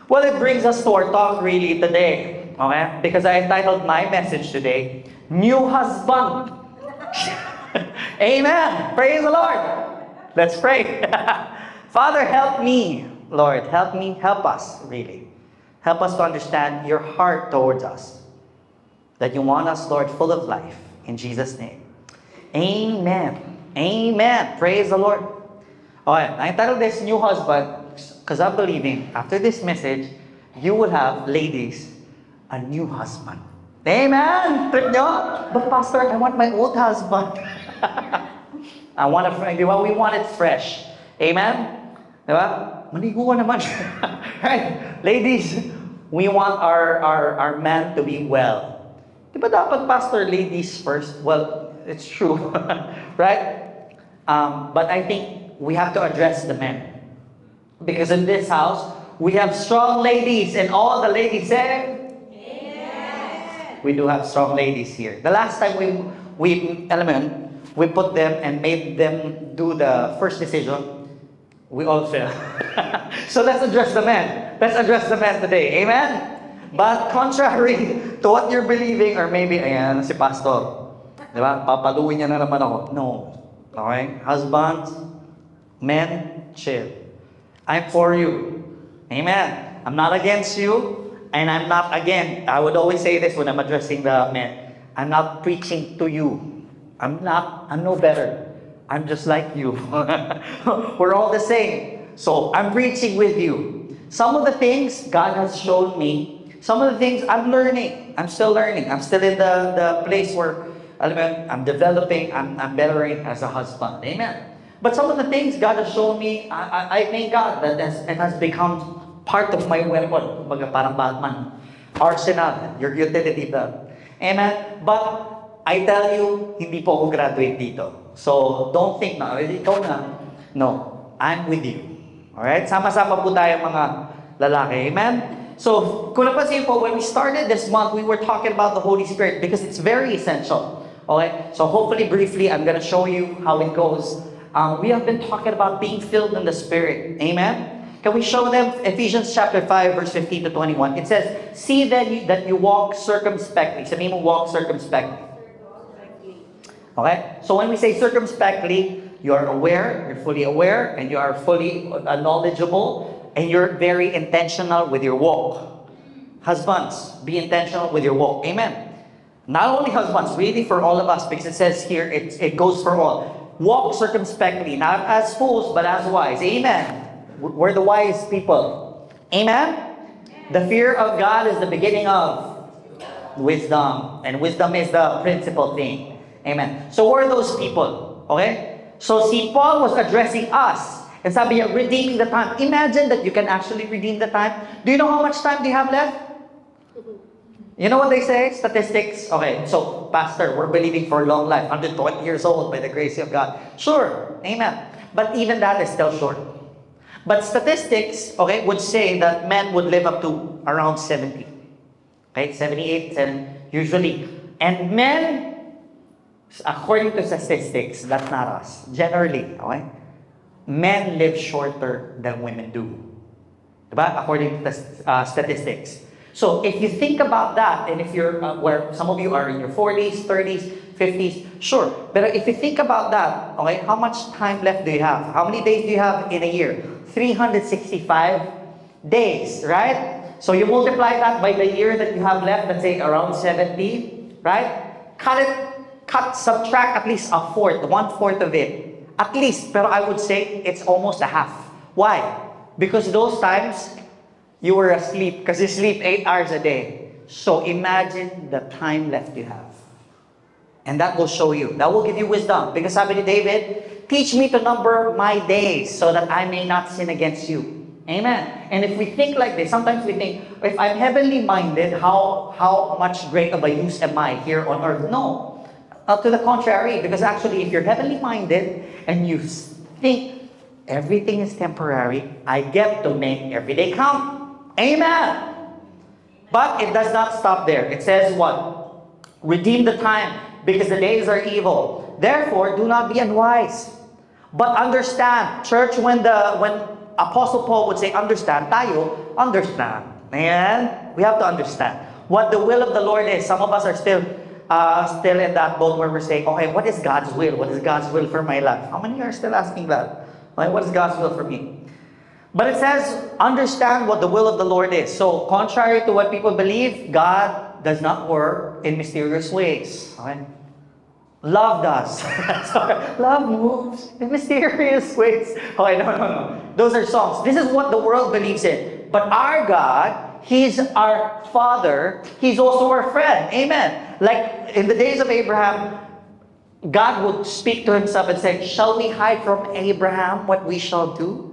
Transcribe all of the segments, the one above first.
Well, it brings us to our talk really today, okay? Because I entitled my message today, New Husband. Amen. Praise the Lord. Let's pray. Father, help me, Lord. Help me, help us, really. Help us to understand your heart towards us. That you want us, Lord, full of life. In Jesus' name. Amen. Amen. Praise the Lord. Okay, I entitled this New Husband because I'm believing after this message, you will have, ladies, a new husband. Amen! Trip nyo? But Pastor, I want my old husband. I want we want it fresh. Amen? Diba? Maligo ka naman. Right? Ladies, we want our man to be well. Diba dapat, Pastor, ladies first? Well, it's true. Right? But I think we have to address the men. Because in this house, we have strong ladies. And all the ladies say, Amen. We do have strong ladies here. The last time we put them and made them do the first decision, we all failed. So let's address the men. Let's address the men today. Amen? But contrary to what you're believing, or maybe, ayan, si Pastor. Diba? Papaluin niya na naman ako. No. Okay? Husbands, men, chill. I'm for you. Amen. I'm not against you. And I'm not, again, I would always say this when I'm addressing the men. I'm not preaching to you. I'm no better. I'm just like you. We're all the same. So I'm preaching with you. Some of the things God has shown me, some of the things I'm learning. I'm still learning. I'm still in the place where I'm developing, I'm bettering as a husband. Amen. But some of the things God has shown me, I thank God that it has become part of my weapon. Parang Batman. Arsenal, your utility belt. Amen? But I tell you, hindi po ako graduate dito. So don't think na, ikaw na. No, I'm with you. Alright? Sama-sama po tayo mga lalaki. Amen? So, kung napansin po, when we started this month, we were talking about the Holy Spirit because it's very essential. Okay? So hopefully, briefly, I'm gonna show you how it goes. We have been talking about being filled in the Spirit. Amen? Can we show them Ephesians chapter 5, verse 15 to 21? It says, see that you walk circumspectly. Sabihin mo, walk circumspectly. Okay? So when we say circumspectly, you are aware, you're fully aware, and you are fully knowledgeable, and you're very intentional with your walk. Husbands, be intentional with your walk. Amen? Not only husbands, really for all of us, because it says here, it goes for all. Walk circumspectly, not as fools, but as wise. Amen. We're the wise people. Amen. The fear of God is the beginning of wisdom. And wisdom is the principal thing. Amen. So we're those people. Okay? So see, Paul was addressing us. And sabi niya, redeeming the time. Imagine that you can actually redeem the time. Do you know how much time do you have left? You know what they say? Statistics. Okay, so, Pastor, we're believing for long life. 120 years old by the grace of God. Sure, amen. But even that is still short. But statistics, okay, would say that men would live up to around 70. Okay, 78, 70, usually. And men, according to statistics, that's not us. Generally, okay, men live shorter than women do. Diba? According to the statistics. So if you think about that, and if you're where some of you are in your 40s, 30s, 50s, sure. But if you think about that, okay, how much time left do you have? How many days do you have in a year? 365 days, right? So you multiply that by the year that you have left, let's say around 70, right? Subtract at least a fourth, 1/4 of it. At least, pero I would say it's almost a half. Why? Because those times, you were asleep because you sleep 8 hours a day. So imagine the time left you have. And that will show you. That will give you wisdom. Because sabi ni David, teach me to number my days so that I may not sin against you. Amen. And if we think like this, sometimes we think, if I'm heavenly minded, how much great of a use am I here on earth? No. To the contrary. Because actually, if you're heavenly minded and you think everything is temporary, I get to make every day count. Amen. But it does not stop there. It says what? Redeem the time because the days are evil. Therefore, do not be unwise, but understand. Church, when Apostle Paul would say, understand, tayo, understand. Ayan? We have to understand what the will of the Lord is. Some of us are still in that boat where we're saying, okay, what is God's will? What is God's will for my life? How many are still asking that? Like, what is God's will for me? But it says, understand what the will of the Lord is. So, contrary to what people believe, God does not work in mysterious ways. Okay? Love does. Love moves in mysterious ways. Okay, no. Those are songs. This is what the world believes in. But our God, He's our Father. He's also our friend. Amen. Like in the days of Abraham, God would speak to Himself and say, shall we hide from Abraham what we shall do?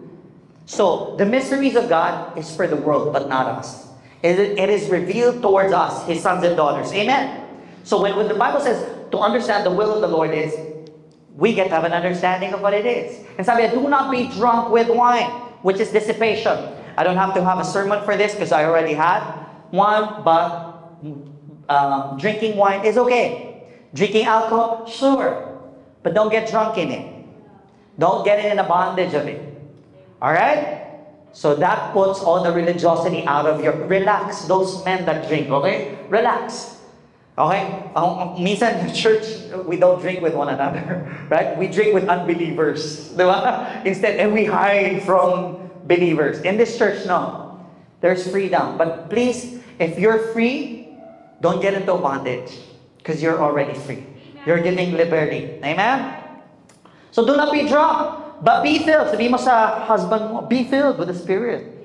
So, the mysteries of God is for the world, but not us. It is revealed towards us, His sons and daughters. Amen. So, when the Bible says, to understand the will of the Lord is, we get to have an understanding of what it is. And sabi, do not be drunk with wine, which is dissipation. I don't have to have a sermon for this because I already had one, but drinking wine is okay. Drinking alcohol, sure. But don't get drunk in it. Don't get in a bondage of it. Alright? So that puts all the religiosity out of your... Relax, those men that drink, okay? Relax. Okay? Minsan in church, we don't drink with one another. Right? We drink with unbelievers. Diba? Instead, and we hide from believers. In this church, no. There's freedom. But please, if you're free, don't get into bondage. Because you're already free. You're giving liberty. Amen? So do not be drunk. But be filled. Sabi mo sa husband mo, be filled with the Spirit.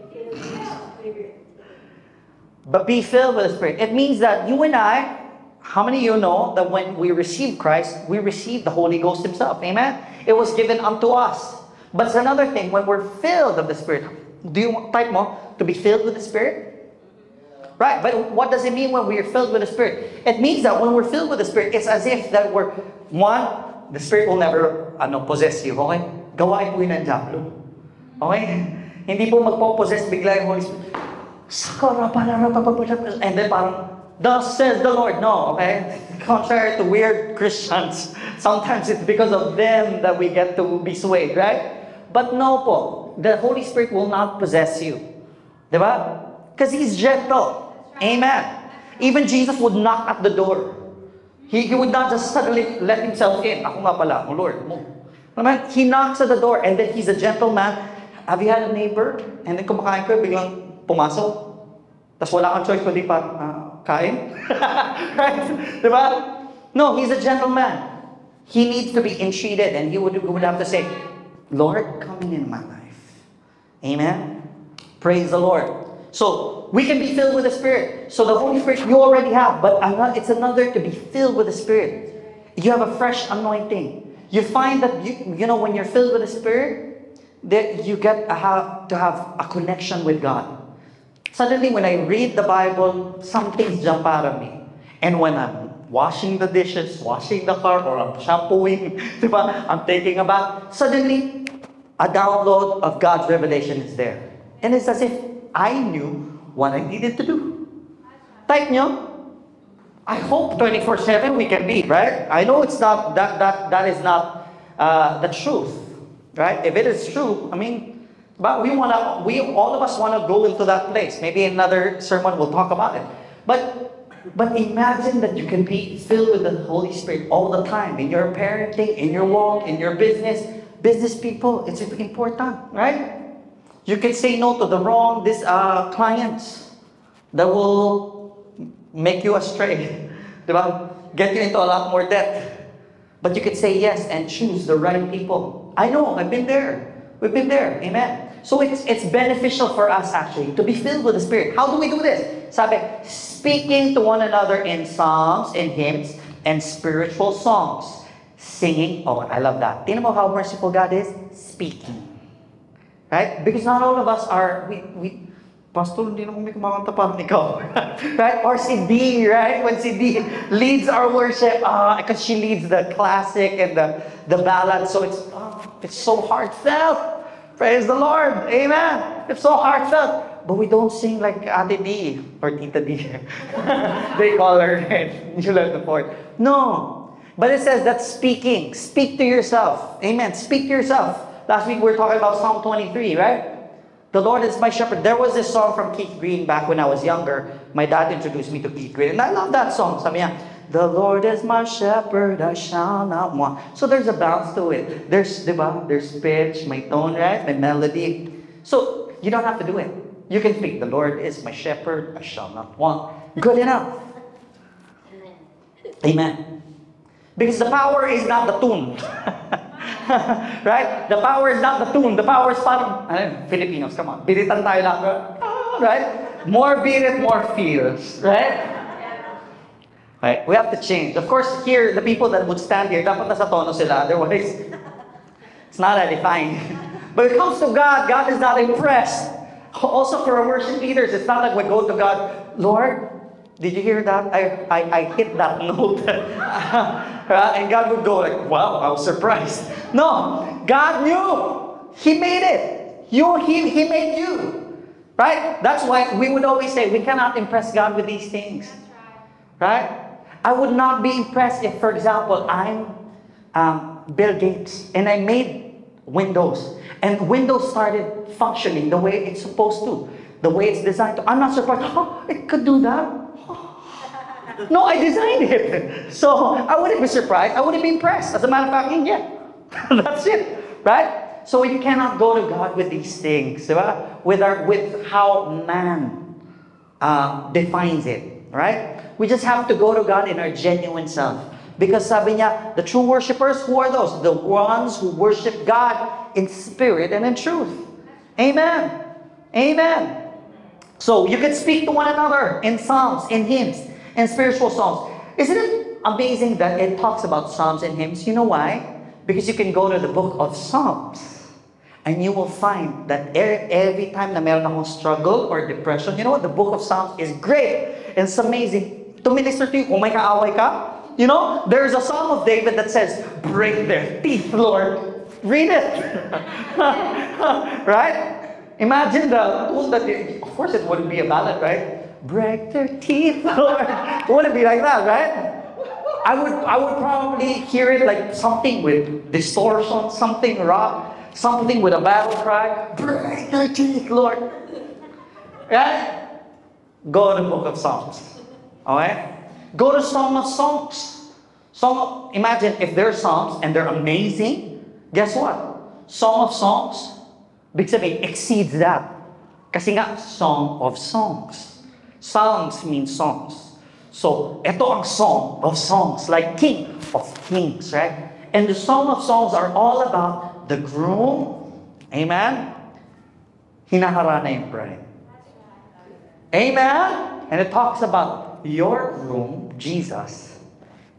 But be filled with the Spirit. It means that you and I, how many of you know that when we receive Christ, we receive the Holy Ghost Himself? Amen? It was given unto us. But it's another thing, when we're filled of the Spirit, do you type mo, to be filled with the Spirit? Right, but what does it mean when we are filled with the Spirit? It means that when we're filled with the Spirit, it's as if that we're, one, the Spirit will never possess you, okay? Gawain po yun ng Diablo. Okay? Hindi po magpo-possess bigla yung Holy Spirit. And then parang, thus says the Lord. No, okay? Contrary to weird Christians, sometimes it's because of them that we get to be swayed, right? But no po. The Holy Spirit will not possess you. Diba? Because He's gentle. Amen. Even Jesus would knock at the door. He would not just suddenly let Himself in. Ako nga pala, Lord, mo. He knocks at the door and then He's a gentleman. Have you had a neighbor? And then kumakain ka, biglang pumasok. Tapos wala kang choice kundi kain? Right? Diba? No, He's a gentleman. He needs to be entreated and He would have to say, Lord, come in my life. Amen? Praise the Lord. So, we can be filled with the Spirit. So the Holy Spirit you already have, but it's another to be filled with the Spirit. You have a fresh anointing. You find that, you know, when you're filled with the Spirit, that you get to have a connection with God. Suddenly, when I read the Bible, some things jump out of me. And when I'm washing the dishes, washing the car, or I'm shampooing, diba? I'm taking a bath, suddenly, a download of God's revelation is there. And it's as if I knew what I needed to do. Type nyo. I hope 24/7 we can be, right? I know it's not, that is not the truth, right? If it is true, I mean, but all of us want to go into that place. Maybe in another sermon we'll talk about it. But imagine that you can be filled with the Holy Spirit all the time. In your parenting, in your walk, in your business. Business people, it's important, right? You can say no to the wrong clients that will make you astray. Diba? Get you into a lot more debt. But you can say yes and choose the right people. I know, I've been there. We've been there. Amen. So it's beneficial for us actually to be filled with the Spirit. How do we do this? Sabi, speaking to one another in psalms and hymns and spiritual songs. Singing. Oh, I love that. Tingnan mo how merciful God is? Speaking. Right? Because not all of us are, Pastor, hindi naman may kumakanta parang ikaw. Right? Or si D, right? When si D leads our worship, because she leads the classic and the ballad, so it's so heartfelt. Praise the Lord. Amen. It's so heartfelt. But we don't sing like Ate D or Tita D. They call her July the 4th. No. But it says that speaking. Speak to yourself. Amen. Speak to yourself. Last week we were talking about Psalm 23, right? The Lord is my shepherd. There was this song from Keith Green back when I was younger. My dad introduced me to Keith Green. And I love that song. Sabi niya, the Lord is my shepherd, I shall not want. So there's a bounce to it. There's, di ba? There's pitch, may tone, right? May melody. So you don't have to do it. You can speak, the Lord is my shepherd, I shall not want. Good enough. Amen. Because the power is not the tune. Right? The power is not the tune. The power is parang, Filipinos, come on. Biritan tayo lang. Right? More birit, more feels. Right? Right? We have to change. Of course, here, the people that would stand here, dapat nasa tono sila. Otherwise, it's not edifying. But when it comes to God, God is not impressed. Also for our worship leaders, it's not like we go to God, Lord, did you hear that? I hit that note. And God would go like, wow, I was surprised. No, God knew. He made it. He made you. Right? That's why we would always say, we cannot impress God with these things. Right? I would not be impressed if, for example, I'm Bill Gates and I made Windows. And Windows started functioning the way it's supposed to. The way it's designed to. I'm not surprised. Oh, it could do that. No, I designed it. So I wouldn't be surprised. I wouldn't be impressed. As a matter of fact, yeah. That's it. Right? So you cannot go to God with these things. Right? With how man defines it. Right? We just have to go to God in our genuine self. Because sabi niya, the true worshipers, who are those? The ones who worship God in spirit and in truth. Amen. Amen. So you can speak to one another in psalms, in hymns, and spiritual songs. Isn't it amazing that it talks about psalms and hymns? You know why? Because you can go to the book of Psalms and you will find that every time na meron akong struggle or depression, you know what? The book of Psalms is great. And it's amazing. To minister to you, kung may kaaway ka, you know, there's a Psalm of David that says, break their teeth, Lord. Read it. Right? Imagine the tune that, of course it wouldn't be a ballad, right? Break their teeth, Lord. It wouldn't be like that, right? I would probably hear it like something with distortion, something rock, something with a battle cry. Break their teeth, Lord. Right? Go to the book of Psalms. Okay? Go to Song of Songs. Imagine if they're Psalms and they're amazing, guess what? Song of Songs, big sabihin, exceeds that. Kasi nga, Song of Songs. Psalms means songs. So, ito ang Song of Songs, like King of Kings, right? And the Song of Songs are all about the groom, amen? Hinaharana yung bride. Amen? And it talks about your groom, Jesus,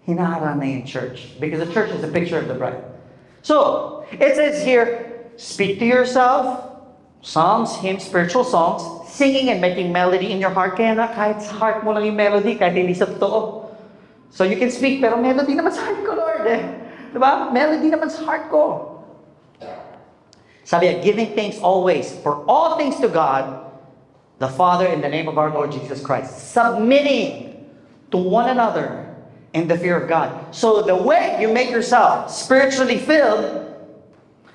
hinaharana yung church. Because the church is a picture of the bride. So, it says here, speak to yourself, psalms, hymns, spiritual songs, singing and making melody in your heart. Kaya na, kahit sa heart mo lang yung melody, kahit hindi sa totoo. So you can speak, pero melody naman sa heart ko, Lord. Diba? Melody naman sa heart ko. Sabi niya, giving thanks always for all things to God, the Father, in the name of our Lord Jesus Christ. Submitting to one another in the fear of God. So the way you make yourself spiritually filled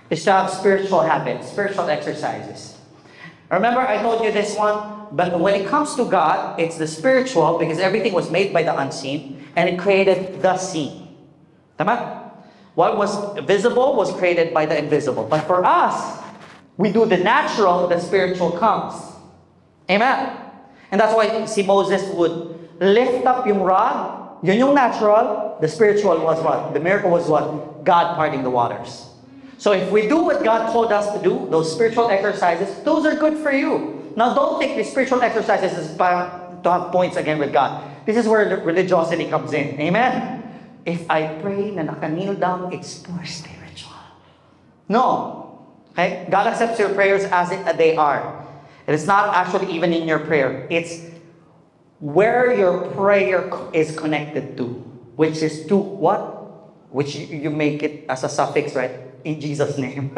is to have spiritual habits, spiritual exercises. Remember, I told you this one, but when it comes to God, it's the spiritual because everything was made by the unseen and it created the seen. Tama? What was visible was created by the invisible. But for us, we do the natural, the spiritual comes. Amen? And that's why si Moses would lift up yung rod, yun yung natural, the spiritual was what? The miracle was what? God parting the waters. So if we do what God told us to do, those spiritual exercises, those are good for you. Now don't think the spiritual exercises is to have points again with God. This is where religiosity comes in. Amen? If I pray na naka-kneel down, it's more spiritual. No. Okay? God accepts your prayers as they are. And it's not actually even in your prayer. It's where your prayer is connected to. Which is to what? Which you make it as a suffix, right? In Jesus' name.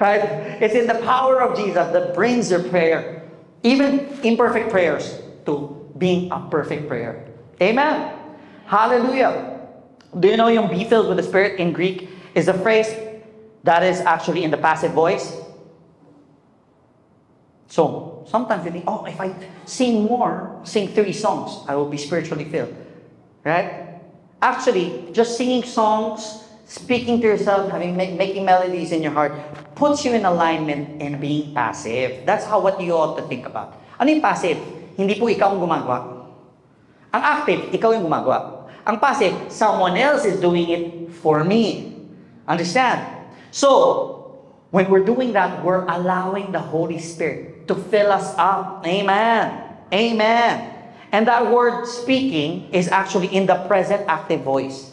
Right? It's in the power of Jesus that brings your prayer, even imperfect prayers, to being a perfect prayer. Amen? Hallelujah. Do you know yung be filled with the Spirit in Greek is a phrase that is actually in the passive voice? So, sometimes you think, oh, if I sing more, sing 3 songs, I will be spiritually filled. Right? Actually, just singing songs, speaking to yourself, making melodies in your heart, puts you in alignment in being passive. That's what you ought to think about. Ano yung passive? Hindi po ikaw ang gumagawa. Ang active, ikaw yung gumagawa. Ang passive, someone else is doing it for me. Understand? So, when we're doing that, we're allowing the Holy Spirit to fill us up. Amen. Amen. And that word speaking is actually in the present active voice.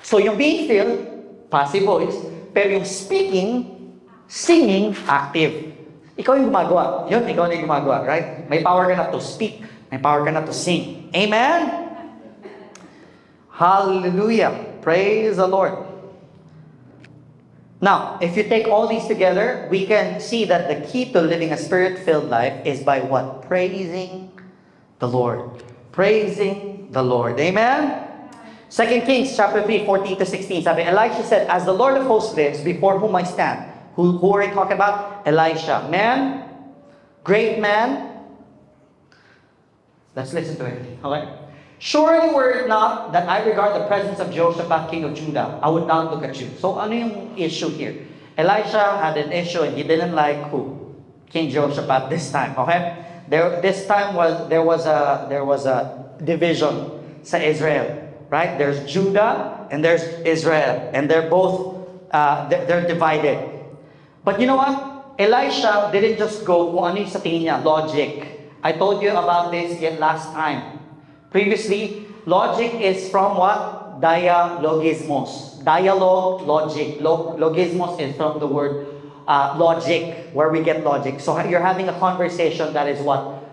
So yung being filled, passive voice, pero yung speaking, singing, active. Ikaw yung gumagawa. Yun, ikaw yung gumagawa, right? May power ka na to speak. May power ka na to sing. Amen? Hallelujah. Praise the Lord. Now, if you take all these together, we can see that the key to living a spirit-filled life is by what? Praising the Lord. Praising the Lord. Amen? 2 Kings chapter 3, 14 to 16. Sabi, Elisha said, as the Lord of hosts lives, before whom I stand. Who are we talking about? Elisha. Man, great man. Let's listen to it. Okay? Surely were it not that I regard the presence of Jehoshaphat, king of Judah, I would not look at you. So ano yung issue here? Elisha had an issue and he didn't like who? King Jehoshaphat this time. Okay? This time there was a division sa Israel. Right? There's Judah and there's Israel. And they're both, they're divided. But you know what? Elisha didn't just go kung ano yung sa tingin niya, logic. I told you about this yet last time. Previously, logic is from what? Dialogismos. Dialogue, logic. Logismos is from the word logic, where we get logic. So you're having a conversation that is what?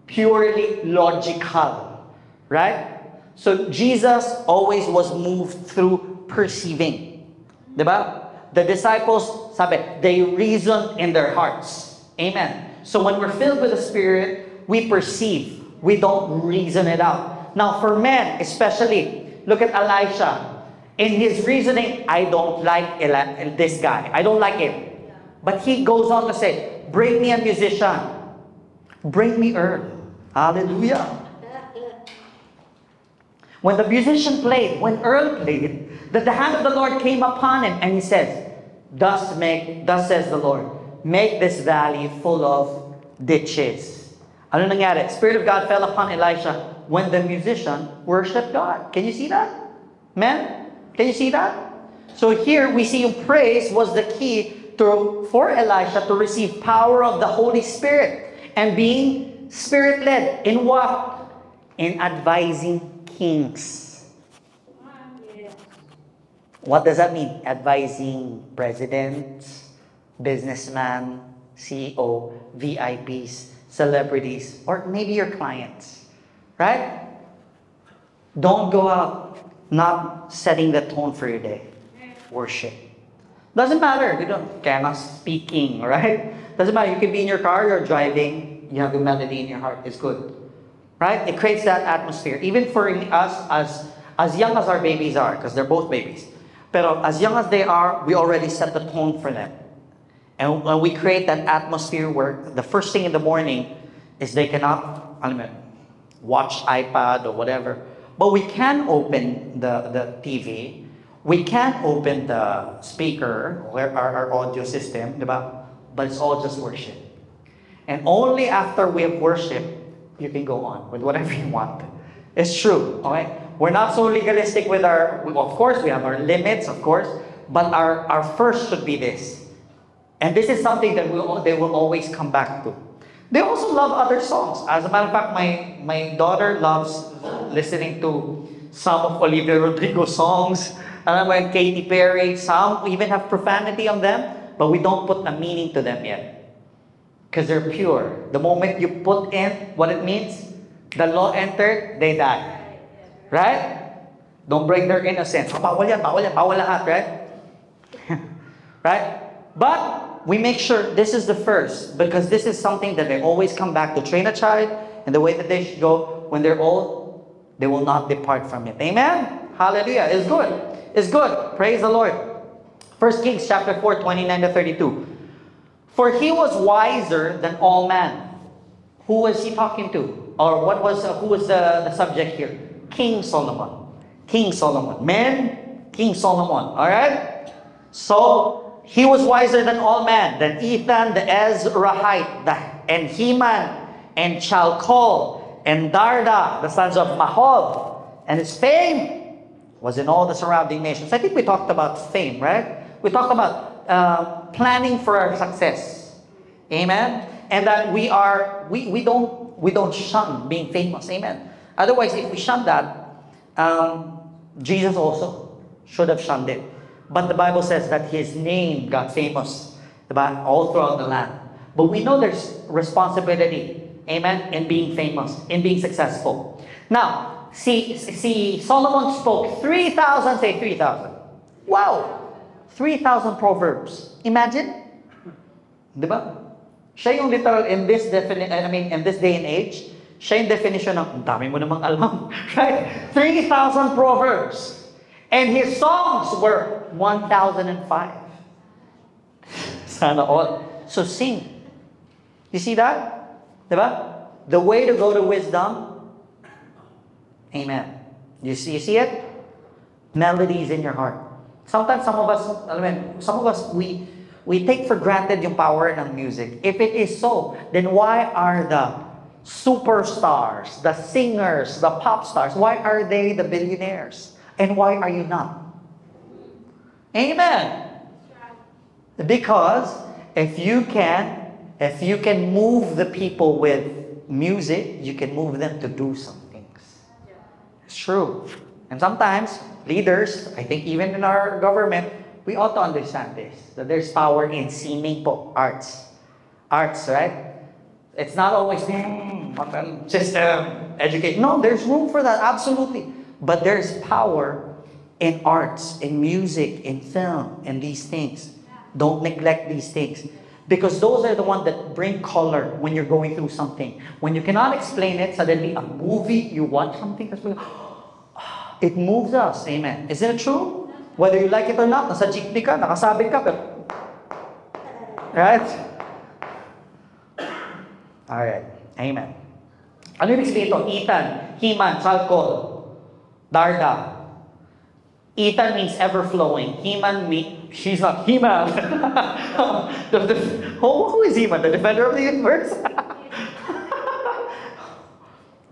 Purely logical. Right? So Jesus always was moved through perceiving. Diba? The disciples, sabi, they reasoned in their hearts. Amen. So when we're filled with the Spirit, we perceive. We don't reason it out. Now for men, especially, look at Elisha. In his reasoning, I don't like this guy. I don't like him. But he goes on to say, bring me a musician. Bring me Earl. Hallelujah. When the musician played, when Earl played, the hand of the Lord came upon him and he says, thus says the Lord, make this valley full of ditches. Ano nangyari? Spirit of God fell upon Elisha when the musician worshiped God. Can you see that? Men? Can you see that? So here we see praise was the key for Elisha to receive power of the Holy Spirit and being Spirit-led. In what? In advising kings. What does that mean? Advising presidents, businessmen, CEO, VIPs, celebrities, or maybe your clients. Right? Don't go out not setting the tone for your day. Worship. Doesn't matter. You don't cannot speaking, right? Doesn't matter. You can be in your car, you're driving, you have a melody in your heart. It's good. Right? It creates that atmosphere. Even for us, as young as our babies are, because they're both babies. Pero as young as they are, we already set the tone for them. And when we create that atmosphere where the first thing in the morning is they cannot, watch iPad or whatever. But we can open the TV. We can open the speaker, or our audio system, diba? But it's all just worship. And only after we have worship, you can go on with whatever you want. It's true, okay? We're not so legalistic with of course, we have our limits, of course, but our first should be this. And this is something that they will always come back to. They also love other songs. As a matter of fact, my daughter loves listening to some of Olivia Rodrigo's songs, and Katy Perry. Some even have profanity on them, but we don't put a meaning to them yet. Because they're pure. The moment you put in what it means, the law entered, they die. Right? Don't break their innocence. Bawal yan, bawal lahat, right? Right? But we make sure this is the first, because this is something that they always come back to. Train a child in the way that they should go. When they're old, they will not depart from it. Amen? Hallelujah. It's good. It's good. Praise the Lord. 1 Kings chapter 4, 29 to 32. For he was wiser than all men. Who was he talking to? Or who was the subject here? King Solomon. King Solomon. Men, King Solomon. Alright? So, he was wiser than all men, than Ethan the Ezrahite, and Heman, and Chalcol, and Darda, the sons of Mahol. And his fame was in all the surrounding nations. I think we talked about fame, right? We talked about planning for our success. Amen? And that we don't shun being famous. Amen? Otherwise, if we shun that, Jesus also should have shunned it. But the Bible says that his name got famous all throughout the land. But we know there's responsibility, amen, in being famous, in being successful. Now, see, Solomon spoke 3,000, say 3,000. Wow! 3,000 proverbs. Imagine. Diba? Siya yung literal, in this day and age, siya yung definition ng, ang dami mo namang alam. Right? 3,000 proverbs. And his songs were 1,005. Sana all. So sing. You see that? Diba? The way to go to wisdom. Amen. You see it? Melodies in your heart. Sometimes some of us, we take for granted yung power ng music. If it is so, then why are the superstars, the singers, the pop stars, why are they the billionaires? And why are you not? Amen. Because if you can move the people with music, you can move them to do some things. It's true. And sometimes leaders, I think even in our government, we ought to understand this, that there's power in singing arts. Arts, right? It's not always system, education. No, there's room for that, absolutely. But there's power in arts, in music, in film, in these things. Don't neglect these things. Because those are the ones that bring color when you're going through something. When you cannot explain it, suddenly a movie, you watch something, it moves us. Amen. Isn't it true? Whether you like it or not, nasa jeepney ka, nakasabit ka, pero... Right? Alright. Amen. Ano yung explain ito? Ethan, Heman, Chalcol, Darda. Ethan means ever-flowing. Heman means... She's not Heman. Who is Heman? The defender of the universe?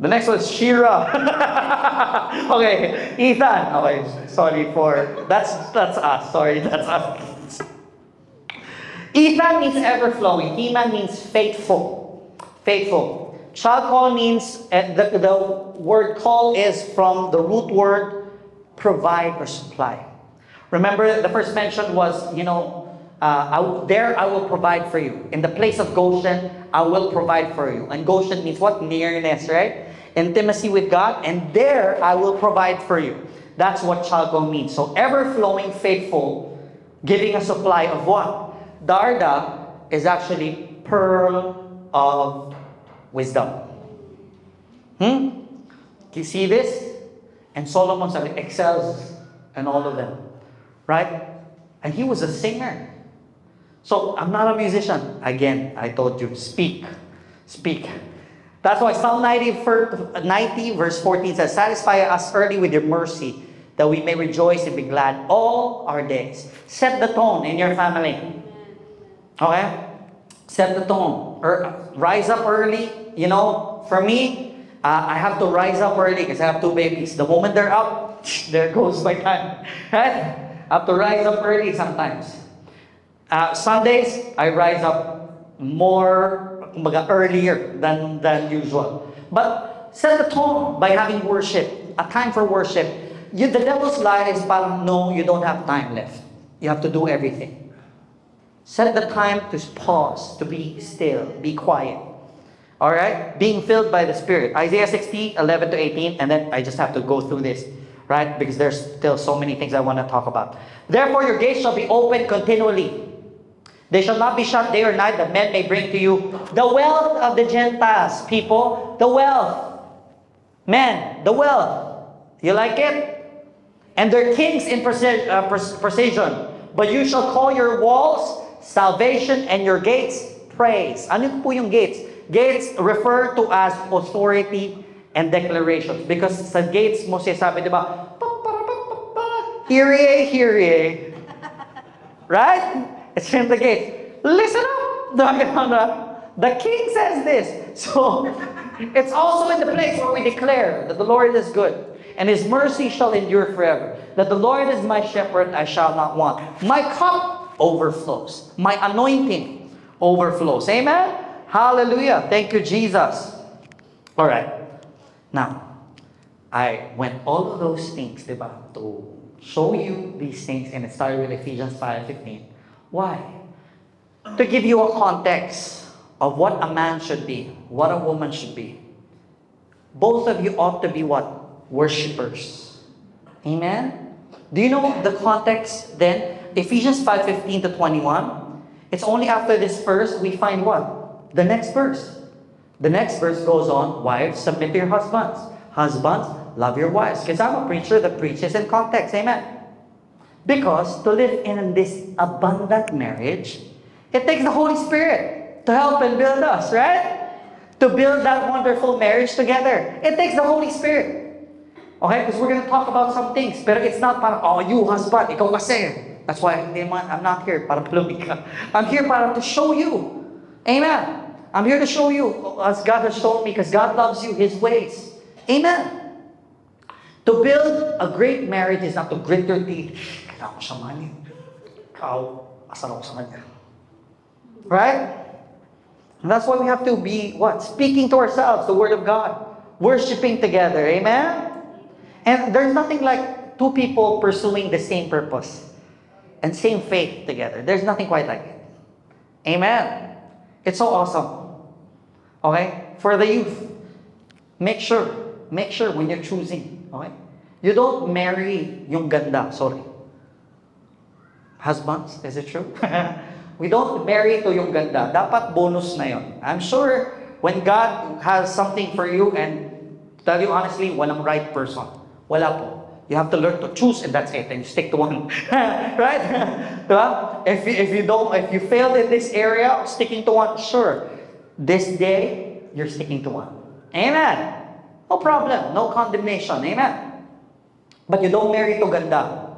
The next one is Shira. Okay, Ethan. Okay, sorry for... That's us. Sorry, that's us. Ethan means ever-flowing. Heman means faithful. Faithful. Chalcol means, the word call is from the root word provide or supply. Remember, the first mention was, I will provide for you. In the place of Goshen, I will provide for you. And Goshen means what? Nearness, right? Intimacy with God. And there, I will provide for you. That's what Chalcol means. So, ever-flowing, faithful, giving a supply of what? Darda is actually pearl of wisdom. You see this? And Solomon excels in all of them. Right? And he was a singer. So, I'm not a musician. Again, I told you, speak. Speak. That's why Psalm 90 verse 14 says, satisfy us early with your mercy, that we may rejoice and be glad all our days. Set the tone in your family. Okay? Set the tone. Rise up early. For me, I have to rise up early because I have 2 babies. The moment they're up, there goes my time. Right? I have to rise up early sometimes. Sundays, I rise up more earlier than usual. But set the tone by having worship, a time for worship. The devil's lie is no, you don't have time left. You have to do everything. Set the time to pause, to be still, be quiet. Alright? Being filled by the Spirit. Isaiah 60, 11 to 18, and then I just have to go through this. Right? Because there's still so many things I want to talk about. Therefore your gates shall be open continually. They shall not be shut day or night, that men may bring to you the wealth of the Gentiles, people. The wealth. Men, the wealth. You like it? And their kings in precision. But you shall call your walls salvation, and your gates, praise. Ano po yung gates? Gates refer to as authority and declarations. Because sa gates mo siya sabi, di ba? Kyrie, Kyrie. Right? It's in the gate. Listen up! The king says this. So, it's also in the place where we declare that the Lord is good, and His mercy shall endure forever. That the Lord is my shepherd, I shall not want. My cup overflows. My anointing overflows. Amen? Hallelujah. Thank you, Jesus. All right. Now, I went all of those things, diba, to show you these things, and it started with Ephesians 5:15. Why? To give you a context of what a man should be, what a woman should be. Both of you ought to be what? Worshippers. Amen? Do you know the context then? Ephesians 5:15 to 21. It's only after this verse we find what? The next verse. The next verse goes on, wives, submit to your husbands. Husbands, love your wives. Because I'm a preacher that preaches in context. Amen? Because to live in this abundant marriage, it takes the Holy Spirit to help and build us, right? To build that wonderful marriage together. It takes the Holy Spirit. Okay? Because we're going to talk about some things. But it's not parang, oh, you husband, ikaw kasi. That's why I'm not here para palumi ka. I'm here para to show you. Amen. I'm here to show you as God has shown me, because God loves you His ways. Amen. To build a great marriage is not to grit your teeth. Kailangan ko siya mani. Ikaw, asan ako sa kanya. Right? And that's why we have to be, what? Speaking to ourselves, the Word of God. Worshipping together. Amen? And there's nothing like two people pursuing the same purpose and same faith together. There's nothing quite like it. Amen? It's so awesome. Okay? For the youth, make sure when you're choosing, okay? You don't marry yung ganda. Sorry. Husbands, is it true? We don't marry to yung ganda. Dapat bonus na yun. I'm sure when God has something for you, and tell you honestly, walang right person. Wala po. You have to learn to choose, and that's it. And you stick to one. Right? Diba? If you failed in this area, sticking to one, sure. This day, you're sticking to one. Amen. No problem. No condemnation. Amen. But you don't marry to ganda.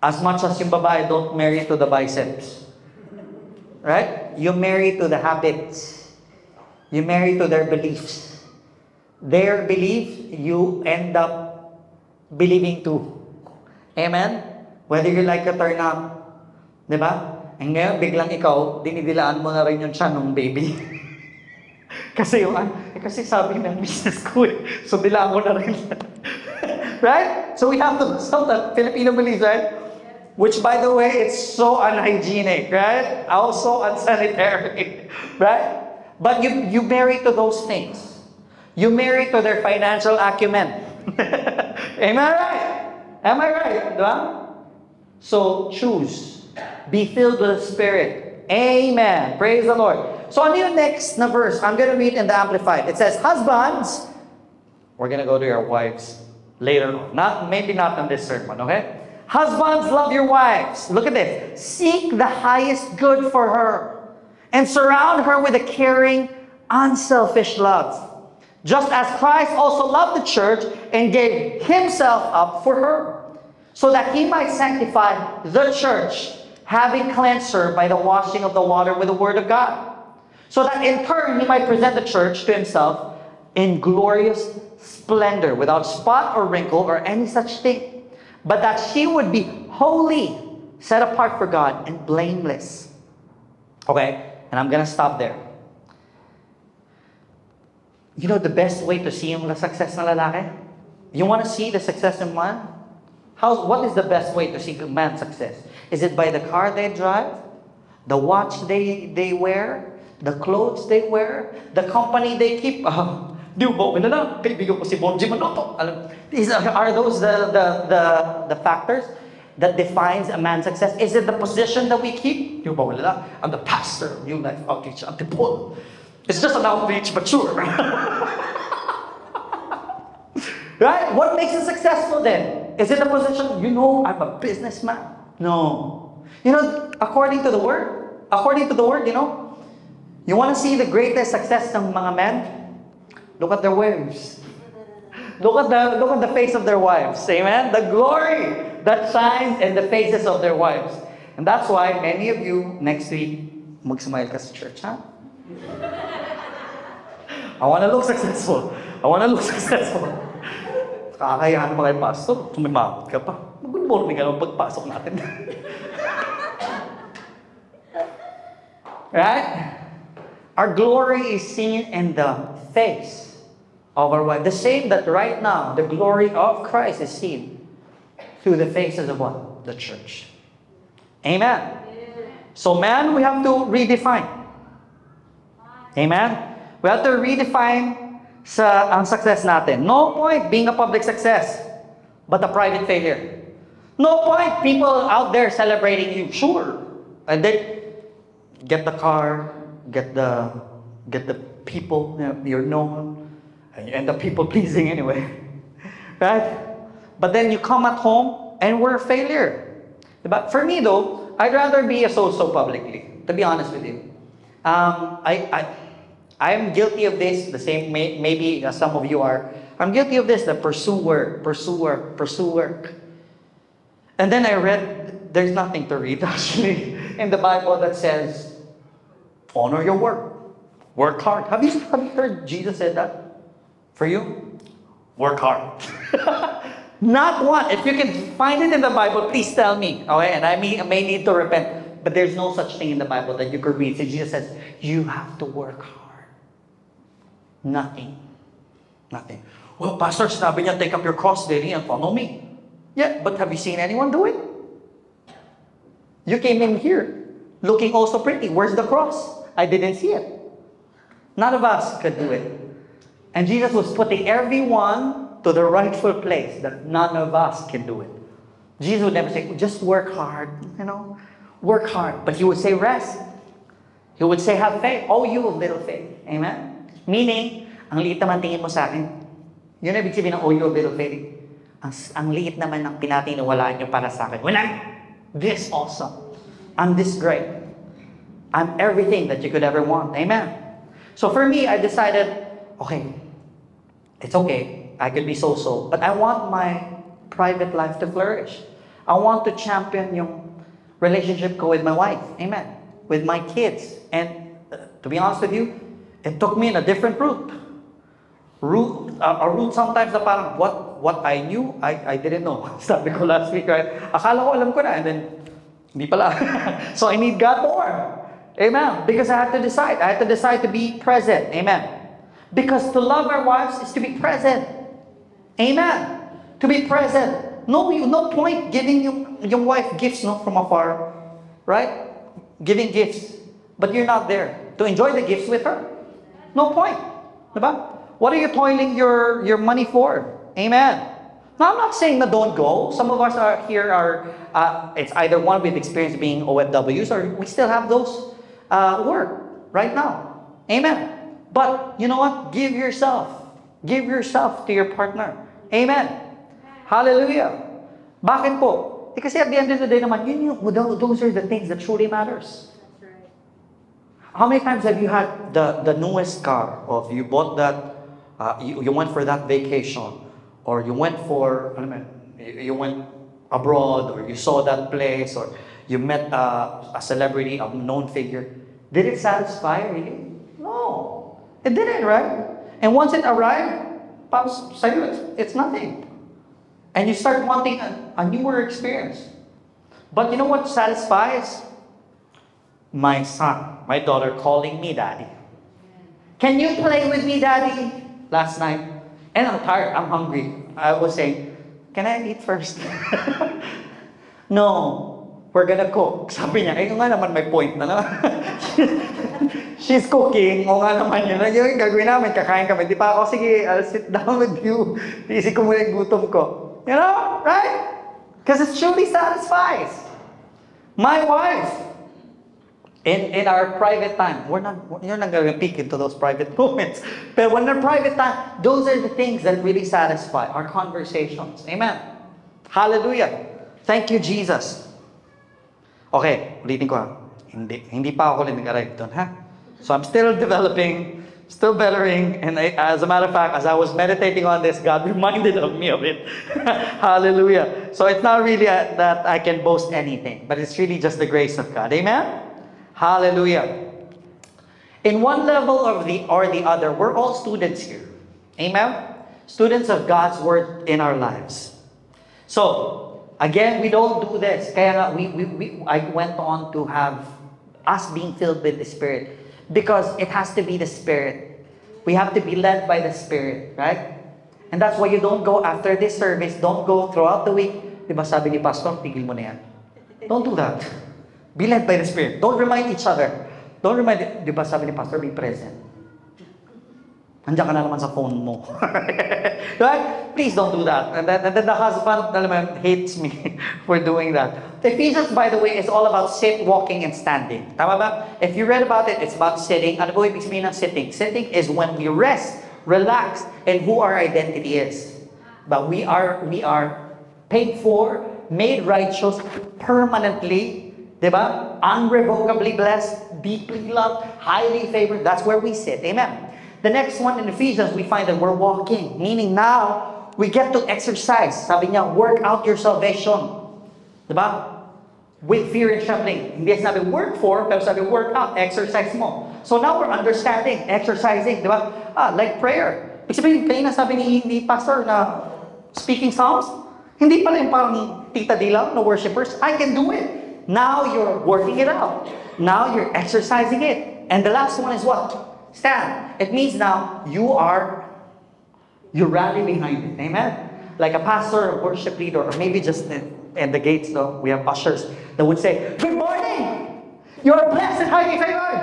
As much as yung babae don't marry to the biceps. Right? You marry to the habits. You marry to their beliefs. Their belief, you end up believing too. Amen? Whether you like it or not. Diba? And ngayon, biglang ikaw, dinidilaan mo na rin yung tiyan ng baby. Kasi kasi sabi ng business ko so dilaan ko na rin. Right? So we have to, sometimes, Filipino beliefs, right? Which, by the way, it's so unhygienic, right? Also unsanitary, right? But you marry to those things. You marry to their financial acumen. Am I right? Am I right? Diba? So, choose. Be filled with the Spirit. Amen. Praise the Lord. So, ano yung next na verse? I'm going to read in the Amplified. It says, husbands, we're going to go to your wives later on. Maybe not in this sermon, okay? Husbands, love your wives. Look at this. Seek the highest good for her and surround her with a caring, unselfish love. Just as Christ also loved the church and gave Himself up for her, so that He might sanctify the church, having cleansed her by the washing of the water with the Word of God, so that in turn He might present the church to Himself in glorious splendor, without spot or wrinkle or any such thing, but that she would be holy, set apart for God, and blameless. Okay? And I'm gonna stop there. You know the best way to see yung success ng lalaki? You want to see the success in man? What is the best way to see a man's success? Is it by the car they drive? The watch they wear? The clothes they wear? The company they keep? Di ba, okay na lang. Kaibigan ko si Bonji Manoto. Are those the factors that defines a man's success? Is it the position that we keep? Di ba, wala lang. I'm the pastor of New Life Outreach Antipolo. It's just an outreach, but sure. Right? What makes it successful then? Is it a position? You know, I'm a businessman. No. You know, according to the Word, according to the word, you want to see the greatest success ng mga men? Look at their wives. Look at the face of their wives. Amen? The glory that shines in the faces of their wives. And that's why many of you, next week, mag-smile ka sa church, ha? I want to look successful. I want to look successful. Kakayahan mo kay pastor. Tumimawat ka pa. Good morning ka naman pagpasok natin. Right? Our glory is seen in the face of our wife. The same that right now, the glory of Christ is seen through the faces of what? The church. Amen. So man, we have to redefine. Amen. We have to redefine ang success natin. No point being a public success, but a private failure. No point people out there celebrating you. Sure. And then get the car, get the people, you're known, and you end up people pleasing anyway. Right? But then you come at home and we're a failure. But for me though, I'd rather be a so-so publicly, to be honest with you. I am guilty of this, the same maybe some of you are. I'm guilty of this, the pursue work. And then I read, there's nothing to read actually in the Bible that says, honor your work. Work hard. Have you heard Jesus said that? For you? Work hard. Not one. If you can find it in the Bible, please tell me. Okay? And I may need to repent. But there's no such thing in the Bible that you could read. So Jesus says, you have to work hard. Nothing. Well, Pastor, sinabi niya, take up your cross daily and follow me. Yeah, but have you seen anyone do it? You came in here looking also pretty. Where's the cross? I didn't see it. None of us could do it. And Jesus was putting everyone to the rightful place that none of us can do it. Jesus would never say, just work hard, work hard. But he would say, rest. He would say, have faith. Oh, you have little faith. Amen? Meaning, ang liit naman tingin mo sa akin. Yun ang ibig sabihin ng, oh, you have little faith. Ang liit naman ng pinatiniwalaan nyo para sa akin. When I'm this awesome. I'm this great. I'm everything that you could ever want. Amen? So for me, I decided, okay, it's okay. I could be so-so. But I want my private life to flourish. I want to champion yung relationship ko with my wife. Amen? With my kids. And to be honest with you, it took me in a different route. A route sometimes na parang what I knew, I didn't know. Sabi ko last week, right? Akala ko alam ko na, and then, hindi pala. So I need God more. Amen. Because I had to decide. I had to decide to be present. Amen. Because to love our wives is to be present. Amen. To be present. No point giving your wife gifts from afar. Right? Giving gifts. But you're not there to enjoy the gifts with her. No point. Diba? What are you toiling your money for? Amen. Now, I'm not saying that don't go. Some of us it's either one we've experienced being OFWs or we still have those work right now. Amen. But, you know what? Give yourself. Give yourself to your partner. Amen. Hallelujah. Bakit po? Kasi at the end of the day naman, those are the things that truly matters. How many times have you had the newest car, or you bought that, you went for that vacation, or you went you went abroad, or you saw that place, or you met a celebrity, a known figure. Did it satisfy really? No. It didn't, right? And once it arrived, it's nothing. And you start wanting a newer experience. But you know what satisfies? My son, my daughter calling me daddy. Can you play with me, daddy? Last night. And I'm tired, I'm hungry. I was saying, can I eat first? No, we're gonna cook. Sabi niya, nga naman may point na naman. She's cooking, o nga naman yun. Yung gagawin namin, kakain kami. Di pa ako, sige, I'll sit down with you. Iisip ko muna yung gutom ko. You know, right? Because it truly satisfies. My wife, in our private time, you're not going to peek into those private moments. But when in private time, those are the things that really satisfy our conversations. Amen. Hallelujah. Thank you, Jesus. Okay, ulitin ko ha. Hindi pa ako nag-arrive doon, ha? So I'm still developing, still bettering, and as a matter of fact, as I was meditating on this, God reminded of me of it. Hallelujah. So it's not really that I can boast anything, but it's really just the grace of God. Amen? Hallelujah. In one level or the other, we're all students here. Amen? Students of God's Word in our lives. So, again, we don't do this. Kaya nga, I went on to have us being filled with the Spirit. Because it has to be the Spirit. We have to be led by the Spirit, right? And that's why you don't go after this service, don't go throughout the week. Diba sabi ni Pastor, tigil mo na yan. Don't do that. Be led by the Spirit. Don't remind each other. Don't remind, diba sabi ni Pastor, be present. Andiyan ka na naman sa phone mo. Right? Please don't do that. And then the husband hates me for doing that. Ephesians, by the way, is all about sit, walking, and standing. Tama ba? If you read about it, it's about sitting. Ano po ibig sabihin ng sitting? Sitting is when we rest, relax, and who our identity is. But we are paid for, made righteous, permanently, diba? Unrevocably blessed, deeply loved, highly favored. That's where we sit. Amen. The next one in Ephesians, we find that we're walking. Meaning now, we get to exercise. Sabi niya, work out your salvation. Diba? With fear and trembling. Hindi sabi work for, pero sabi work out, exercise mo. So now we're understanding, exercising. Diba? Like prayer. Ibig sabihin, kanina sabi ni Pastor na speaking Psalms, hindi pala yung parang tita dilaw na worshipers. I can do it. Now you're working it out. Now you're exercising it. And the last one is what? Stand. It means now you rally behind it. Amen? Like a pastor, a worship leader, or maybe just in the gates, though, we have ushers that would say, "Good morning! You are blessed and highly favored."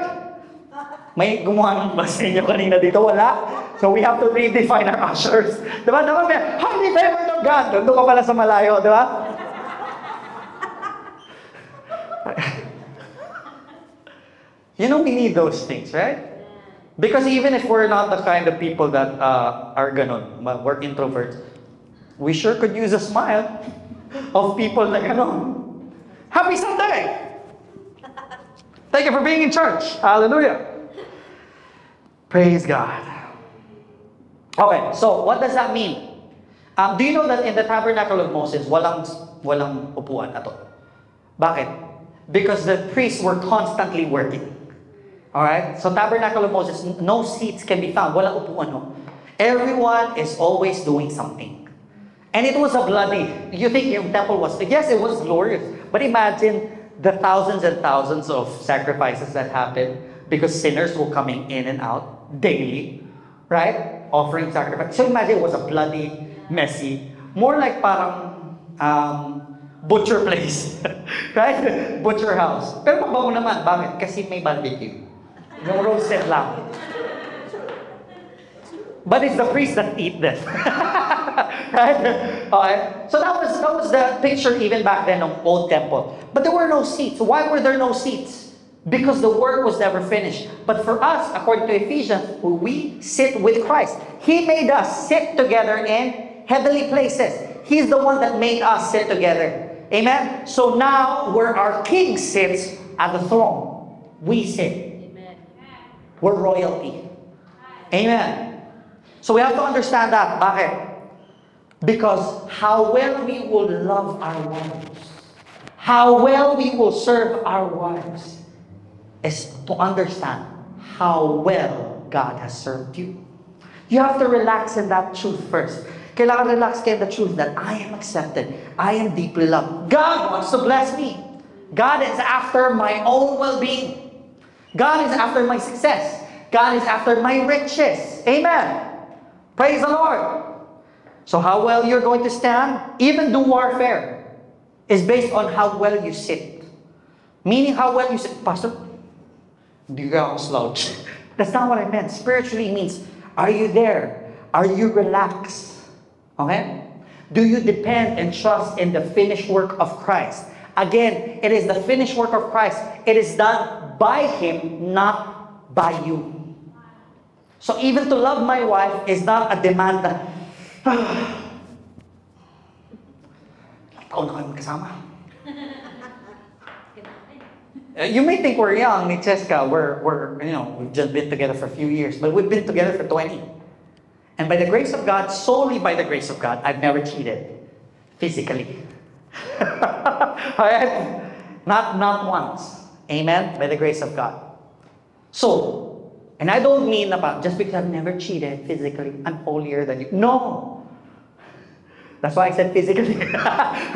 May gumawa ng basa inyo kanina dito, wala? So we have to redefine our ushers. Diba? Diba? Highly favored of God. Doon ka pala sa malayo, diba? You know, we need those things, right? Because even if we're not the kind of people that are ganon, we're introverts, we sure could use a smile of people na ganon. Happy Sunday! Thank you for being in church. Hallelujah. Praise God. Okay, so what does that mean? Do you know that in the tabernacle of Moses, walang upuan ato? Bakit? Because the priests were constantly working. Alright? So tabernacle of Moses, no seats can be found. Walang upuan, no? Everyone is always doing something. And it was a bloody, you think yung temple was, yes, it was glorious. But imagine the thousands and thousands of sacrifices that happened because sinners were coming in and out daily. Right? Offering sacrifice. So imagine it was a bloody, messy, more like parang butcher place. Right? Butcher house. Pero mabango naman. Bakit? Kasi may barbecue. Yung roasted lamb. But it's the priests that eat this. Right? Okay. So that was the picture even back then of old temple. But there were no seats. Why were there no seats? Because the work was never finished. But for us, according to Ephesians, we sit with Christ. He made us sit together in heavenly places. He's the one that made us sit together. Amen? So now, where our King sits at the throne, we sit. We're royalty. Amen. So we have to understand that. Bakit? Because how well we will love our wives, how well we will serve our wives, is to understand how well God has served you. You have to relax in that truth first. Kailangan relax kayo in the truth that I am accepted. I am deeply loved. God wants to bless me. God is after my own well-being. God is after my success. God is after my riches. Amen. Praise the Lord. So how well you're going to stand, even do warfare, is based on how well you sit. Meaning how well you sit. Pastor, hindi ka ako slouch. That's not what I meant. Spiritually means, are you there? Are you relaxed? Okay? Do you depend and trust in the finished work of Christ? Again, it is the finished work of Christ. It is done by Him, not by you. So even to love my wife is not a demand na, taon na kayo magkasama. You may think we're young, ni Cheska. We've just been together for a few years, but we've been together for 20. And by the grace of God, solely by the grace of God, I've never cheated physically. Alright? Not once. Amen? By the grace of God. So, and I don't mean about just because I've never cheated physically, I'm holier than you. No. That's why I said physically.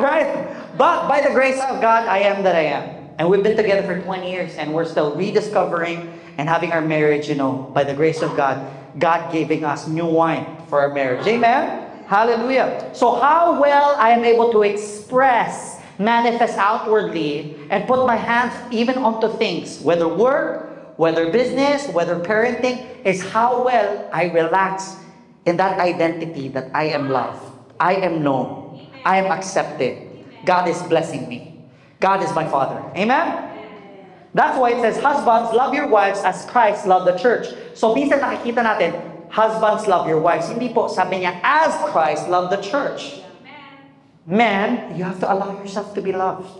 Right? But by the grace of God, I am that I am. And we've been together for 20 years and we're still rediscovering and having our marriage, by the grace of God. God giving us new wine for our marriage. Amen? Hallelujah. So how well I am able to express, manifest outwardly, and put my hands even onto things, whether work, whether business, whether parenting, is how well I relax in that identity that I am loved. I am known. I am accepted. God is blessing me. God is my Father. Amen? That's why it says, husbands, love your wives as Christ loved the church. So, minsan nakikita natin, husbands, love your wives. Hindi po, sabi niya, as Christ loved the church. Men, you have to allow yourself to be loved.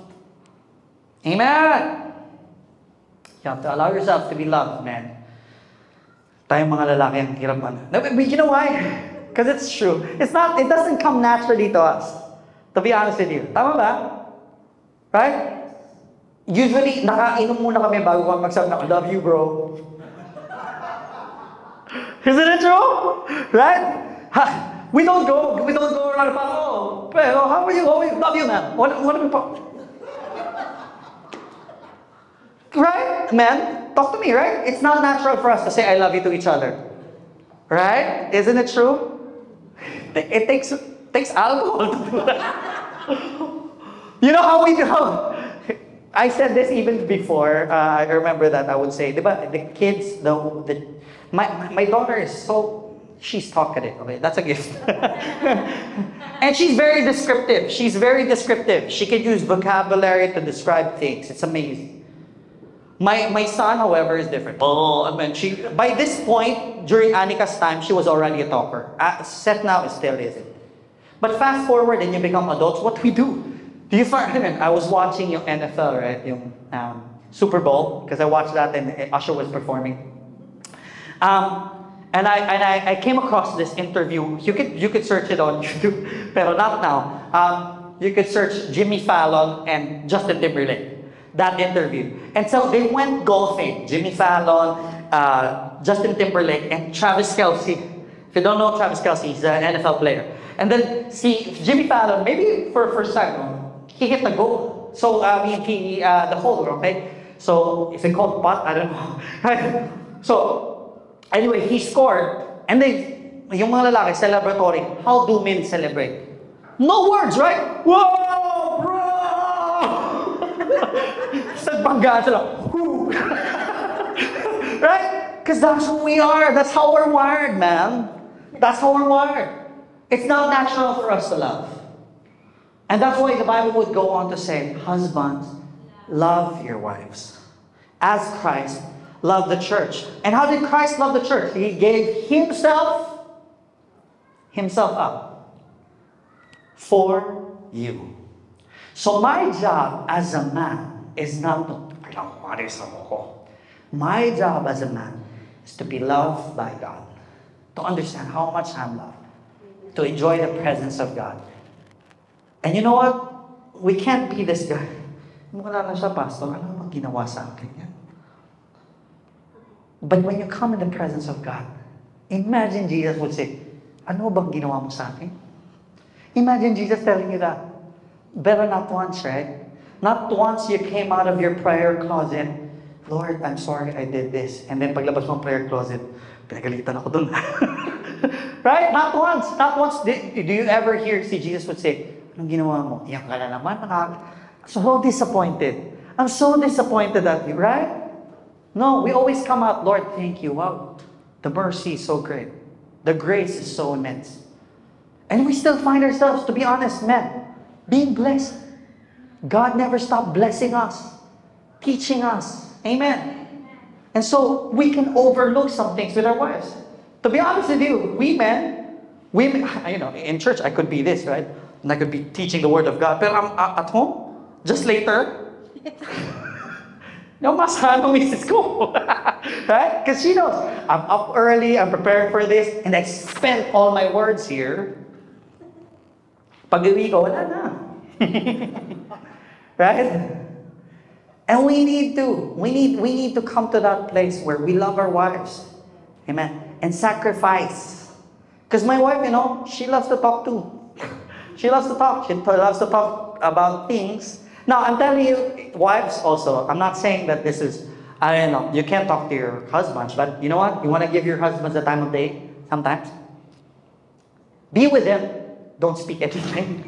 Amen? You have to allow yourself to be loved, man. Tayong mga lalaki ang hirap man. You know why? Because it's true. It doesn't come naturally to us. To be honest with you. Tama ba? Right? Usually, nakainom muna kami bago kami magsabi na, I love you, bro. Isn't it true? Right? We don't go around pa, oh, pero how are you? Oh, love you, man. What are we pa? Right? Man, talk to me, right? It's not natural for us to say I love you to each other. Right? Isn't it true? It takes alcohol to do that. You know how we do? I said this even before. I remember that I would say, diba, the kids, my daughter is she's talkative. Okay, that's a gift. And she's very descriptive. She can use vocabulary to describe things. It's amazing. My son, however, is different. By this point, during Annika's time, she was already a talker. Seth now still isn't. But fast forward and you become adults, what do we do? Do you find, I was watching yung NFL, right? Yung Super Bowl, because I watched that and Usher was performing. And I came across this interview. You could search it on YouTube, pero not now. You could search Jimmy Fallon and Justin Timberlake. That interview. And so they went golfing. Jimmy Fallon, Justin Timberlake, and Travis Kelce. If you don't know Travis Kelce, he's an NFL player. And then see Jimmy Fallon, maybe for first time, he hit the goal. So the hole, okay? So if they call it putt, I don't know. So anyway, he scored, and then yung mga lalaki celebratory. How do men celebrate? No words, right? Whoa, bro! Banggaan sila. Right? Because that's who we are. That's how we're wired, man. That's how we're wired. It's not natural for us to love. And that's why the Bible would go on to say, husbands, love your wives. As Christ loved the church. And how did Christ love the church? He gave himself up for you. So my job as a man is not to, my job as a man is to be loved by God. To understand how much I'm loved. To enjoy the presence of God. And you know what? We can't be this guy. Wala na siya, pastor. Ano bang ginawa sa akin yan? But when you come in the presence of God, imagine Jesus would say, ano bang ginawa mo sa akin? Imagine Jesus telling you that. Better not once, right? Not once you came out of your prayer closet, Lord, I'm sorry I did this. And then paglabas mo ng prayer closet, pinagalitan ako dun. Right? Not once. Not once. Do you ever see Jesus would say, anong ginawa mo? Iyak ka na naman. So disappointed. I'm so disappointed at you, right? No, we always come out, Lord, thank you. Wow. The mercy is so great. The grace is so immense. And we still find ourselves, to be honest, men, being blessed. God never stopped blessing us, teaching us. Amen. And so we can overlook some things with our wives. To be honest with you, women, in church I could be this, right? And I could be teaching the word of God. But I'm at home, just later. No, mas ano misis ko. Right? Because she knows, I'm up early, I'm preparing for this, and I spent all my words here. Pag-uwi ko, wala na. Right? And we need to come to that place where we love our wives. Amen. And sacrifice. Because my wife, she loves to talk too. She loves to talk. She loves to talk about things. Now, I'm telling you, wives also, I'm not saying that this is, I don't know, you can't talk to your husbands, but you know what? You want to give your husbands the time of day sometimes? Be with them. Don't speak anything.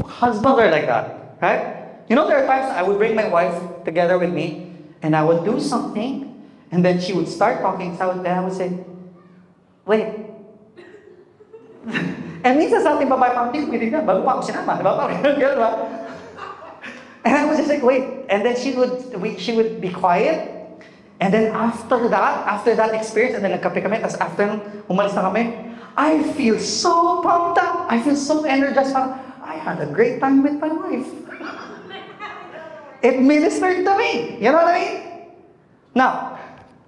Husbands are like that, right? There are times I would bring my wife together with me, and I would do something, and then she would start talking, so I would say, wait. And minsan sa ating babae, parang hindi ko titignan, bago pa ako sinama, di ba? Parang gano'n ba? And I was just like, wait. And then she would be quiet, and then after that experience, and then nagkape kami, tapos after nung umalis na kami, I feel so pumped up. I feel so energized. I had a great time with my wife. It ministered to me. You know what I mean? Now,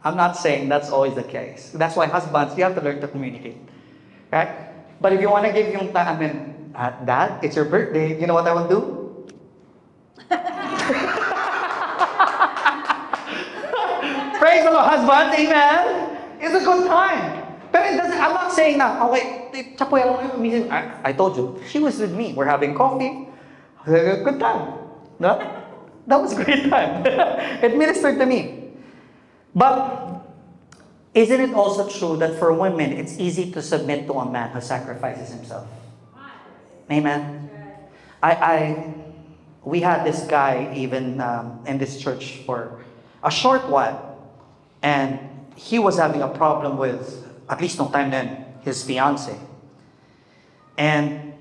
I'm not saying that's always the case. That's why husbands, you have to learn to communicate. Right? But if you want to give yung time, Dad, it's your birthday, you know what I will do? Praise the Lord, husband, amen? It's a good time. But it doesn't, I'm not saying na, okay, I told you, she was with me. We're having coffee. Good time. No? That was a great time. It ministered to me. But isn't it also true that for women, it's easy to submit to a man who sacrifices himself? Amen? We had this guy even in this church for a short while. And he was having a problem with, at least no time then, his fiance. And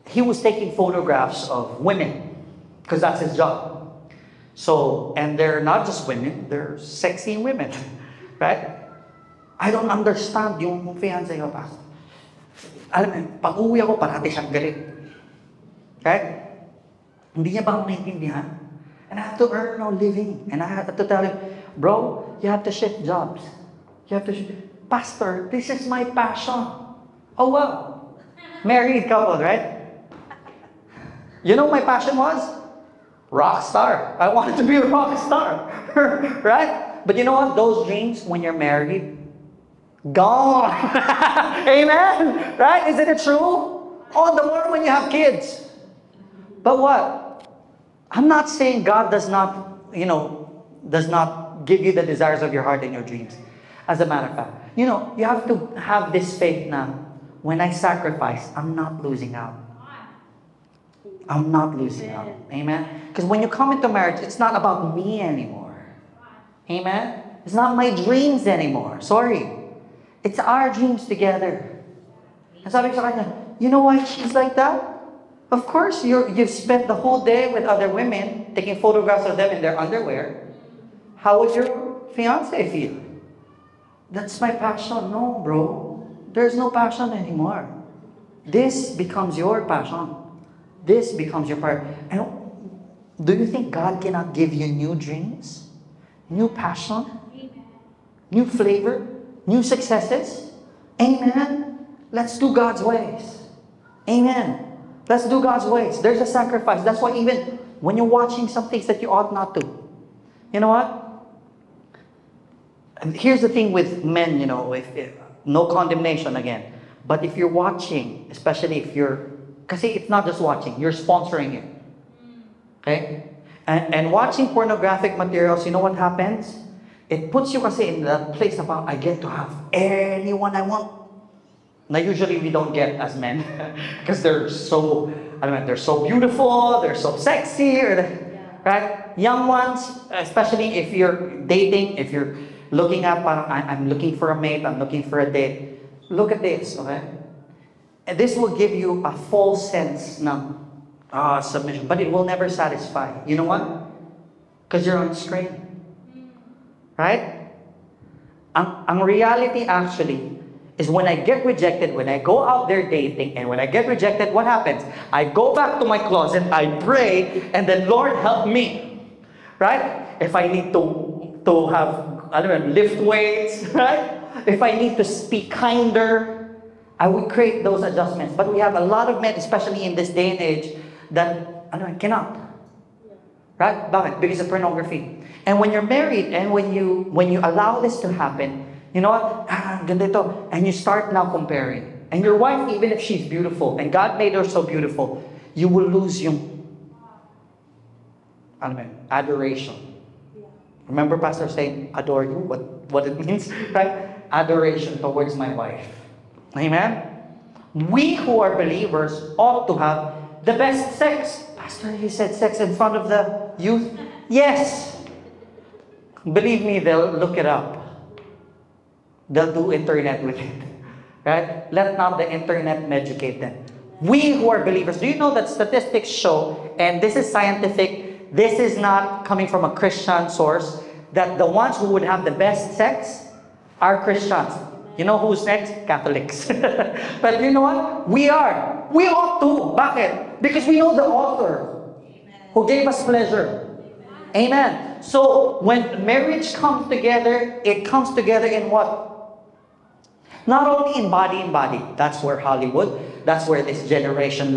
he was taking photographs of women, because that's his job. So, and they're not just women, they're sexy women. Right? I don't understand yung fiancé ko pa. Alam mo, pag-uwi ako, parati siyang galit. Right? Hindi niya ba ako naiintindihan? And I have to earn a living. And I have to tell him, bro, you have to shift jobs. You have to Pastor, this is my passion. Oh, wow. Married couple, right? You know my passion was? Rock star. I wanted to be a rock star. Right? But you know what? Those dreams, when you're married, gone. Amen? Right? Isn't it true? Oh, the more when you have kids. But what? I'm not saying God does not give you the desires of your heart and your dreams. As a matter of fact, you have to have this faith now. When I sacrifice, I'm not losing out. I'm not losing out. Amen? Because when you come into marriage, it's not about me anymore. Amen? It's not my dreams anymore. Sorry. It's our dreams together. And sabi ko sa kanya, you know why she's like that? Of course, you've spent the whole day with other women, taking photographs of them in their underwear. How would your fiancé feel? That's my passion. No, bro. There's no passion anymore. This becomes your passion. This becomes your part. And do you think God cannot give you new dreams? New passion? New flavor? New successes? Amen? Let's do God's ways. Amen. Let's do God's ways. There's a sacrifice. That's why even when you're watching some things that you ought not to, you know what? And here's the thing with men, if no condemnation again. But if you're watching, especially if kasi it's not just watching, you're sponsoring it. Okay? And watching pornographic materials, you know what happens? It puts you kasi in that place na parang, I get to have anyone I want. Now usually we don't get as men because they're so beautiful, they're so sexy, right? Young ones, especially if you're dating, if you're looking at parang, I'm looking for a mate, I'm looking for a date. Look at this, okay? And this will give you a false sense ng submission, but it will never satisfy. You know what? Because you're on screen. Right? Ang reality actually is when I get rejected, when I go out there dating, and when I get rejected, what happens? I go back to my closet, I pray, and then Lord help me. Right? If I need to have, I don't know, lift weights, right? If I need to speak kinder, I would create those adjustments. But we have a lot of men, especially in this day and age, that cannot. Right? Bakit? Because of pornography. And when you're married and when you allow this to happen, you know what? Ganda ito. And you start now comparing. And your wife, even if she's beautiful, and God made her so beautiful, you will lose yung adoration. Remember Pastor saying, adore you? What it means? Right? Adoration towards my wife. Amen? We who are believers ought to have the best sex. Pastor, he said sex in front of the youth. Yes. Believe me, they'll look it up. They'll do internet with it. Right? Let not the internet educate them. We who are believers, do you know that statistics show, and this is scientific, this is not coming from a Christian source, that the ones who would have the best sex are Christians. You know who's next? Catholics. But you know what? We are. We ought to. Bakit? Because we know the author who gave us pleasure. Amen. So when marriage comes together, it comes together in what? Not only in body. That's where Hollywood, that's where this generation,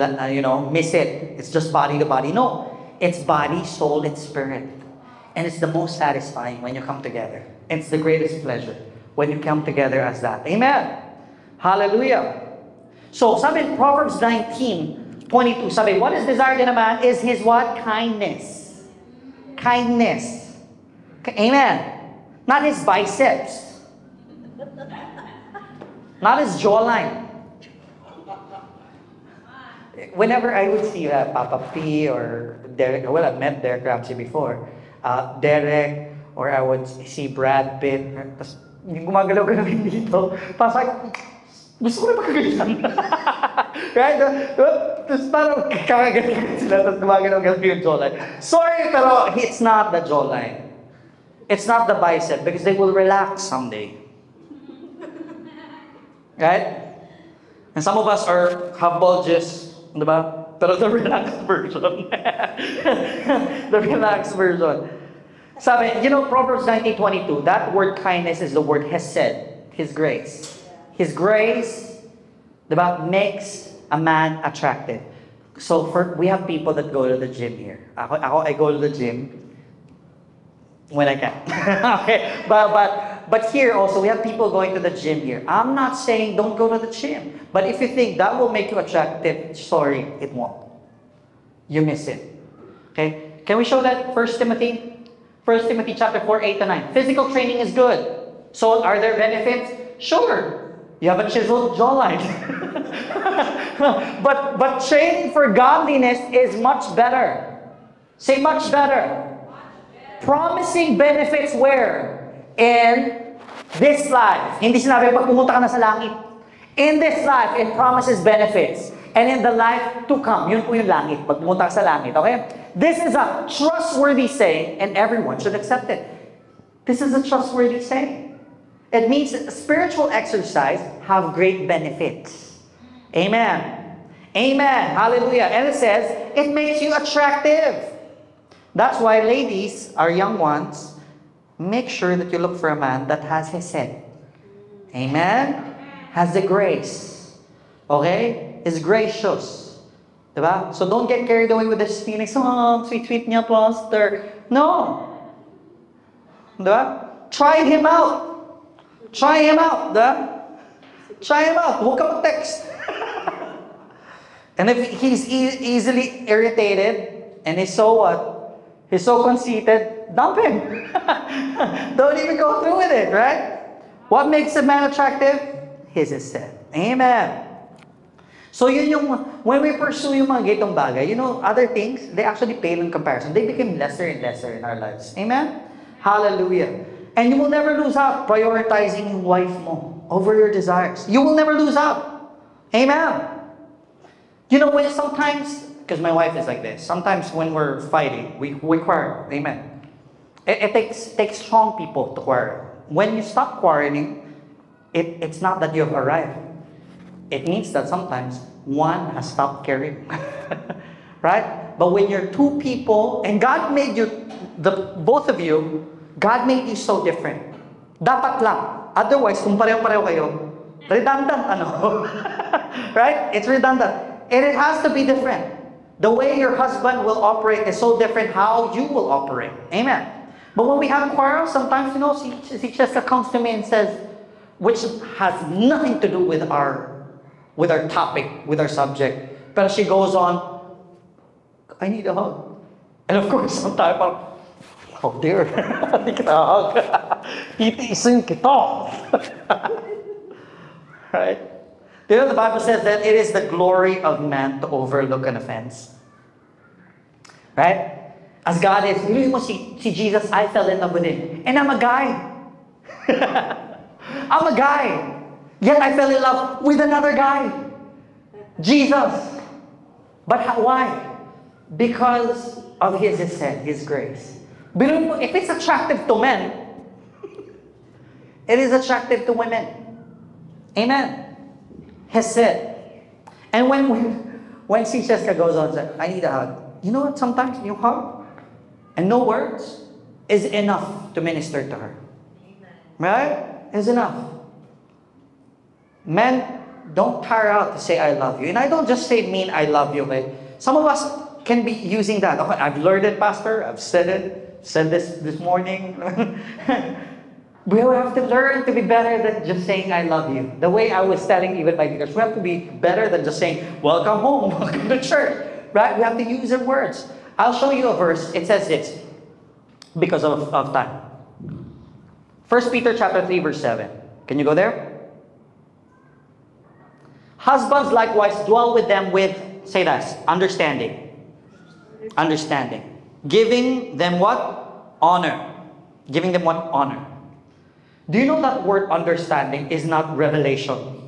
miss it. It's just body to body. No. It's body, soul, and spirit. And it's the most satisfying when you come together. It's the greatest pleasure when you come together as that. Amen. Hallelujah. So, sabi in Proverbs 19:22, sabi, what is desired in a man is his what? Kindness. Kindness. Amen. Not his biceps. Not his jawline. Whenever I would see Papa P or Derek, well, I've met Derek Ramsey before. Derek, or I would see Brad Pitt. Tapos, yung gumagalaw-galaw dito. Parang, gusto ko na pagkaganyan. Right? Tapos parang kakaganyan sila. Tapos gumagalaw-galaw yung jawline. Sorry, pero it's not the jawline. It's not the bicep because they will relax someday. Right? And some of us have bulges, diba? Pero the relaxed version. The relaxed version. Sabi, Proverbs 19:22, that word kindness is the word hesed, His grace. His grace, diba, makes a man attractive. So we have people that go to the gym here. I go to the gym when I can. Okay, but here also we have people going to the gym here. I'm not saying don't go to the gym, but if you think that will make you attractive, sorry, it won't. You miss it. Okay, can we show that? 1 Timothy chapter 4:8-9. Physical training is good. So are there benefits? Sure. You have a chiseled jawline. but training for godliness is much better. Say much better. Promising benefits where? In this life. Hindi sinabi pag pumunta ka na sa langit. In this life, it promises benefits. And in the life to come, yun po yung langit. Pag pumunta ka sa langit, okay? This is a trustworthy saying, and everyone should accept it. This is a trustworthy saying. It means that spiritual exercise have great benefits. Amen. Amen. Hallelujah. And it says, it makes you attractive. That's why ladies, our young ones, make sure that you look for a man that has his head. Amen? Has the grace. Okay? Is gracious. Diba? So don't get carried away with this feeling, sweet niya, pastor. No. Diba? Try him out. Try him out. Diba? Try him out. Huwag ka mag-text. And if he's easily irritated, and he's so what? He's so conceited, dump him. Don't even go through with it, right? What makes a man attractive? His is said. Amen. So yun yung, when we pursue yung mga gitong bagay, other things, they actually pale in comparison. They become lesser and lesser in our lives. Amen? Hallelujah. And you will never lose out prioritizing yung wife mo over your desires. You will never lose out. Amen. When sometimes, because my wife is like this, sometimes when we're fighting, we quarrel. Amen. It takes strong people to quarrel. When you stop quarreling, it's not that you have arrived. It means that sometimes one has stopped caring. Right? But when you're two people, and God made you both of you, God made you so different. Dapat lang. Otherwise, kung pareho-pareho kayo, redundant, ano? Right? It's redundant. And it has to be different. The way your husband will operate is so different how you will operate. Amen. But when we have quarrels, sometimes, si Cheska comes to me and says, which has nothing to do with our topic, with our subject. But she goes on, I need a hug. And of course, sometimes, oh dear, hindi kita hug. Titiisin kita. Right? The Bible says that it is the glory of man to overlook an offense. Right? As God is, mo si Jesus, I fell in love with him. And I'm a guy. I'm a guy. Yet I fell in love with another guy. Jesus. But why? Because of His grace. If it's attractive to men, it is attractive to women. Amen. Hesed. And when si Cheska goes on, says, I need a hug. You know what? Sometimes you hug and no words is enough to minister to her. Right? Is enough. Men, don't tire out to say I love you. And I don't just say mean I love you. Okay? Some of us can be using that. Okay, I've learned it, Pastor. I've said it. Said this morning. We have to learn to be better than just saying I love you. The way I was telling even my leaders, we have to be better than just saying welcome home, welcome to church. Right? We have to use our words. I'll show you a verse. It says this because of time. 1 Peter chapter 3 verse 7. Can you go there? Husbands likewise dwell with them with, say that, understanding. Understanding. Giving them what? Honor. Giving them what? Honor. Do you know that word understanding is not revelation?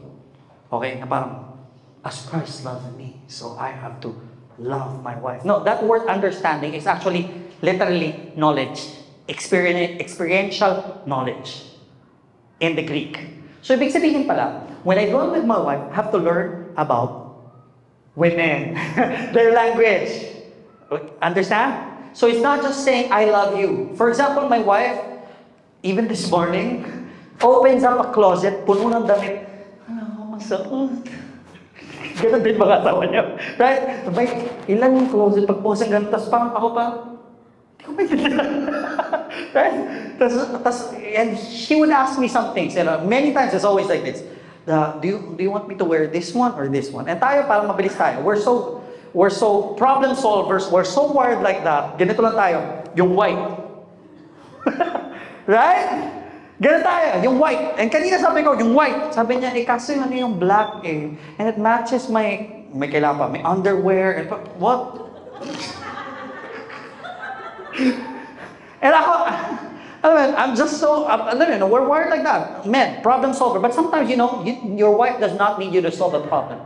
Okay? Na parang, as Christ loved me, so I have to love my wife. No, that word understanding is actually literally knowledge. Experiential knowledge in the Greek. So, ibig sabihin pala, when I go with my wife, I have to learn about women, their language. Understand? So, it's not just saying, I love you. For example, my wife, even this morning, opens up a closet, puno ng damit. Ano, masakot. Ganun din mga asawa niya. Right? May ilan yung closet, pagpos ang ganun, tapos parang ako pa, hindi ko maintindihan. Right? And she would ask me some things. Many times, it's always like this. Do you want me to wear this one or this one? And tayo, parang mabilis tayo. We're so problem solvers. We're so wired like that. Ganito lang tayo. Yung white. Right? Ganito tayo. Yung white. And kanina sabi ko, yung white. Sabi niya, kaso yung yung black eh. And it matches may kailangan pa. May underwear. And what? And ako, I'm just so, we're wired like that. Men, problem solver. But sometimes, your wife does not need you to solve a problem.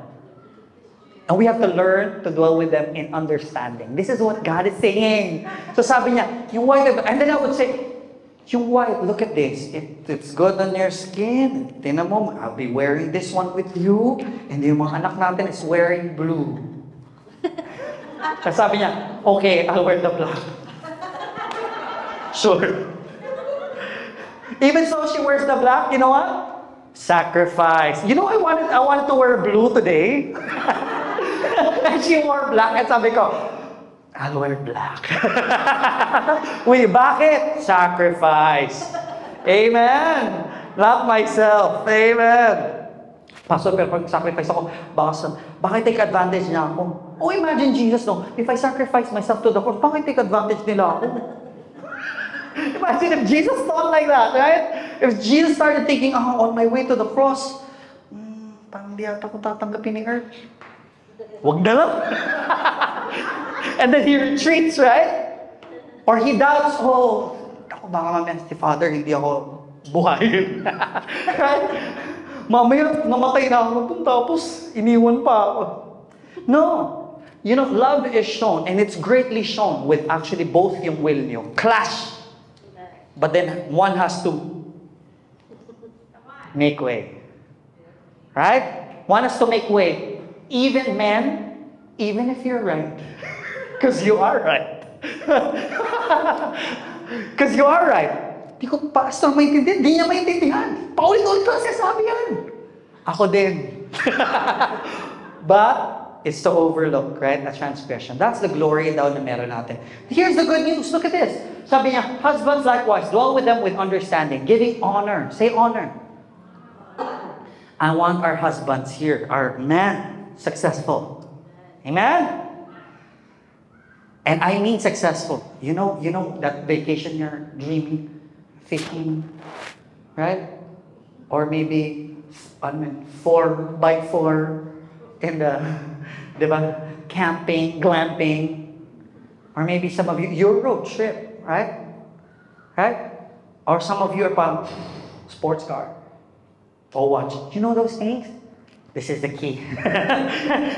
And we have to learn to dwell with them in understanding. This is what God is saying. So sabi niya, yung wife, and then I would say, yung wife, look at this. It's good on your skin. Tingnan mo, I'll be wearing this one with you. And yung mga anak natin is wearing blue. So sabi niya, okay, I'll wear the black. Sure. Even so, she wears the black. You know what? Sacrifice. You know, I wanted to wear blue today. And she wore black. And sabi ko, I'll wear black. Wait, bakit? Sacrifice. Amen. Not myself. Amen. Pastor, pero pag sacrifice ako, baka take advantage niya ako. Oh, imagine Jesus, no? If I sacrifice myself to the cross, baka take advantage nila ako. Imagine if Jesus thought like that, right? If Jesus started thinking, on my way to the cross, parang di ata ko tatanggapin ni Earth. Wag na lang. And then he retreats, right? Or he doubts, ako baka mamaya si Father, hindi ako buhayin. Right? Mamaya, namatay na ako, tapos iniwan pa ako. No. Love is shown, and it's greatly shown with actually both yung will nyo. Clash. But then one has to make way. Right? One has to make way. Even men, even if you're right. Because you are right. Because you are right. Di ko, pastor, maintindihan. Di niya maintindihan. Paulit-ulit ko kasi sabi yan. Ako din. But, it's to overlook, right? A transgression. That's the glory daw na meron natin. Here's the good news. Look at this. Sabi niya, husbands likewise, dwell with them with understanding, giving honor. Say honor. I want our husbands here, our men, successful. Amen? And I mean successful. You know that vacation you're dreaming, fishing, right? Or maybe 4x4 in the, diba? Camping, glamping. Or maybe some of you, your road trip, right? Right? Or some of you are from sports car. Or watch. You know those things? This is the key.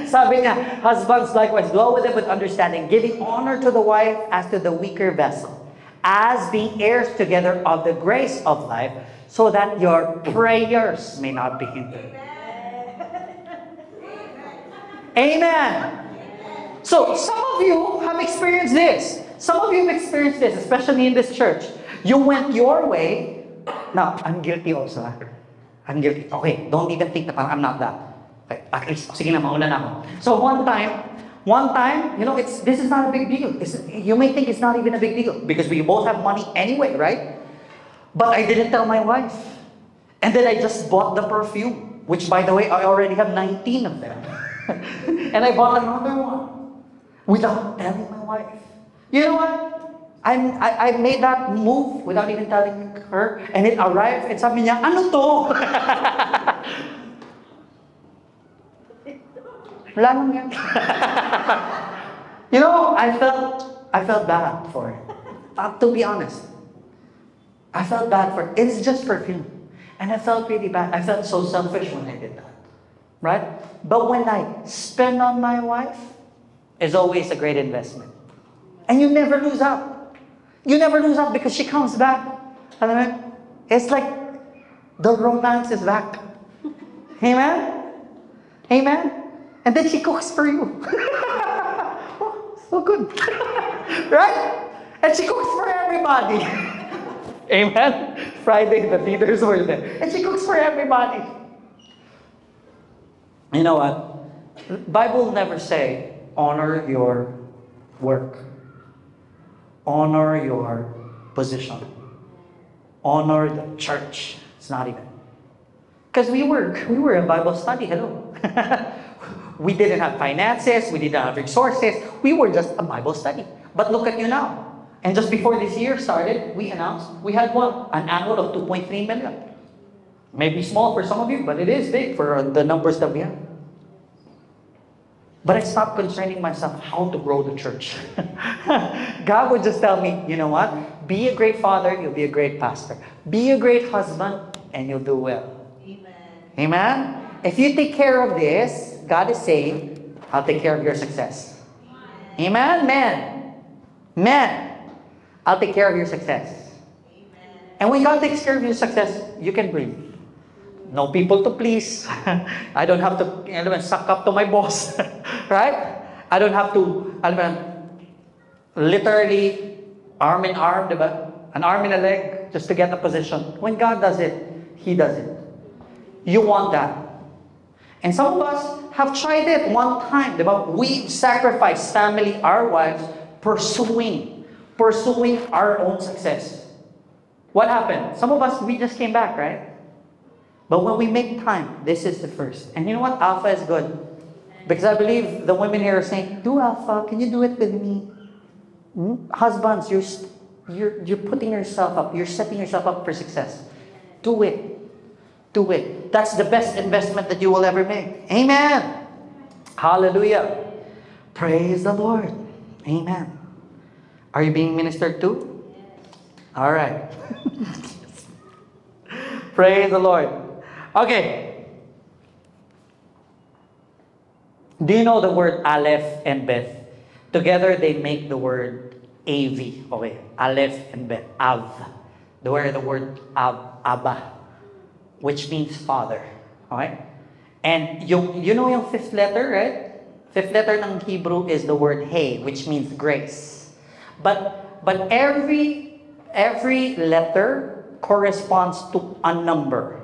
Sabi niya, husbands likewise, dwell with them with understanding, giving honor to the wife as to the weaker vessel, as being heirs together of the grace of life, so that your prayers may not be hindered. Amen. So, some of you have experienced this. Some of you have experienced this, especially in this church. You went your way. Now, I'm guilty also. I'm guilty. Okay, don't even think that I'm not that. Okay, at least, sige na, mauna na ako. So one time, this is not a big deal. You may think it's not even a big deal because we both have money anyway, right? But I didn't tell my wife. And then I just bought the perfume, which by the way, I already have 19 of them. And I bought another one without telling my wife. You know what? I made that move without even telling her, and it arrived, and sabi niya, ano to? Wala nang yan. I felt bad for it. To be honest. I felt bad for it. It's just perfume. And I felt really bad. I felt so selfish when I did that. Right? But when I spend on my wife, it's always a great investment. And you never lose out. You never lose out because she comes back. Alam mo, it's like the romance is back. Amen? Amen? And then she cooks for you. Oh, so good. Right? And she cooks for everybody. Amen? Friday, the leaders were there. And she cooks for everybody. You know what? The Bible will never say, honor your work. Honor your position. Honor the church. It's not even. Because we were a Bible study. Hello. We didn't have finances. We didn't have resources. We were just a Bible study. But look at you now. And just before this year started, we announced we had an annual of 2.3 million. Maybe small for some of you, but it is big for the numbers that we have. But I stopped concerning myself how to grow the church. God would just tell me, you know what? Be a great father, you'll be a great pastor. Be a great husband, and you'll do well. Amen. Amen? If you take care of this, God is saying, I'll take care of your success. Amen? Men. Men. I'll take care of your success. Amen. And when God takes care of your success, you can breathe. No people to please. I don't have to suck up to my boss. Right? I don't have to literally arm in arm, diba? An arm and a leg just to get a position. When God does it, He does it. You want that. And some of us have tried it one time, diba? We've sacrificed family, our wives, pursuing our own success. What happened? Some of us, we just came back, right? But when we make time, this is the first. And you know what? Alpha is good. Because I believe the women here are saying, do Alpha, can you do it with me? Husbands, you're putting yourself up. You're setting yourself up for success. Do it. Do it. That's the best investment that you will ever make. Amen. Hallelujah. Praise the Lord. Amen. Are you being ministered to? All right. Praise the Lord. Okay. Do you know the word Aleph and Beth? Together they make the word AV. Okay. Aleph and Beth. Av. The word Abba, which means father. Okay? And you know yung fifth letter, right? Fifth letter ng Hebrew is the word He, which means grace. But every letter corresponds to a number.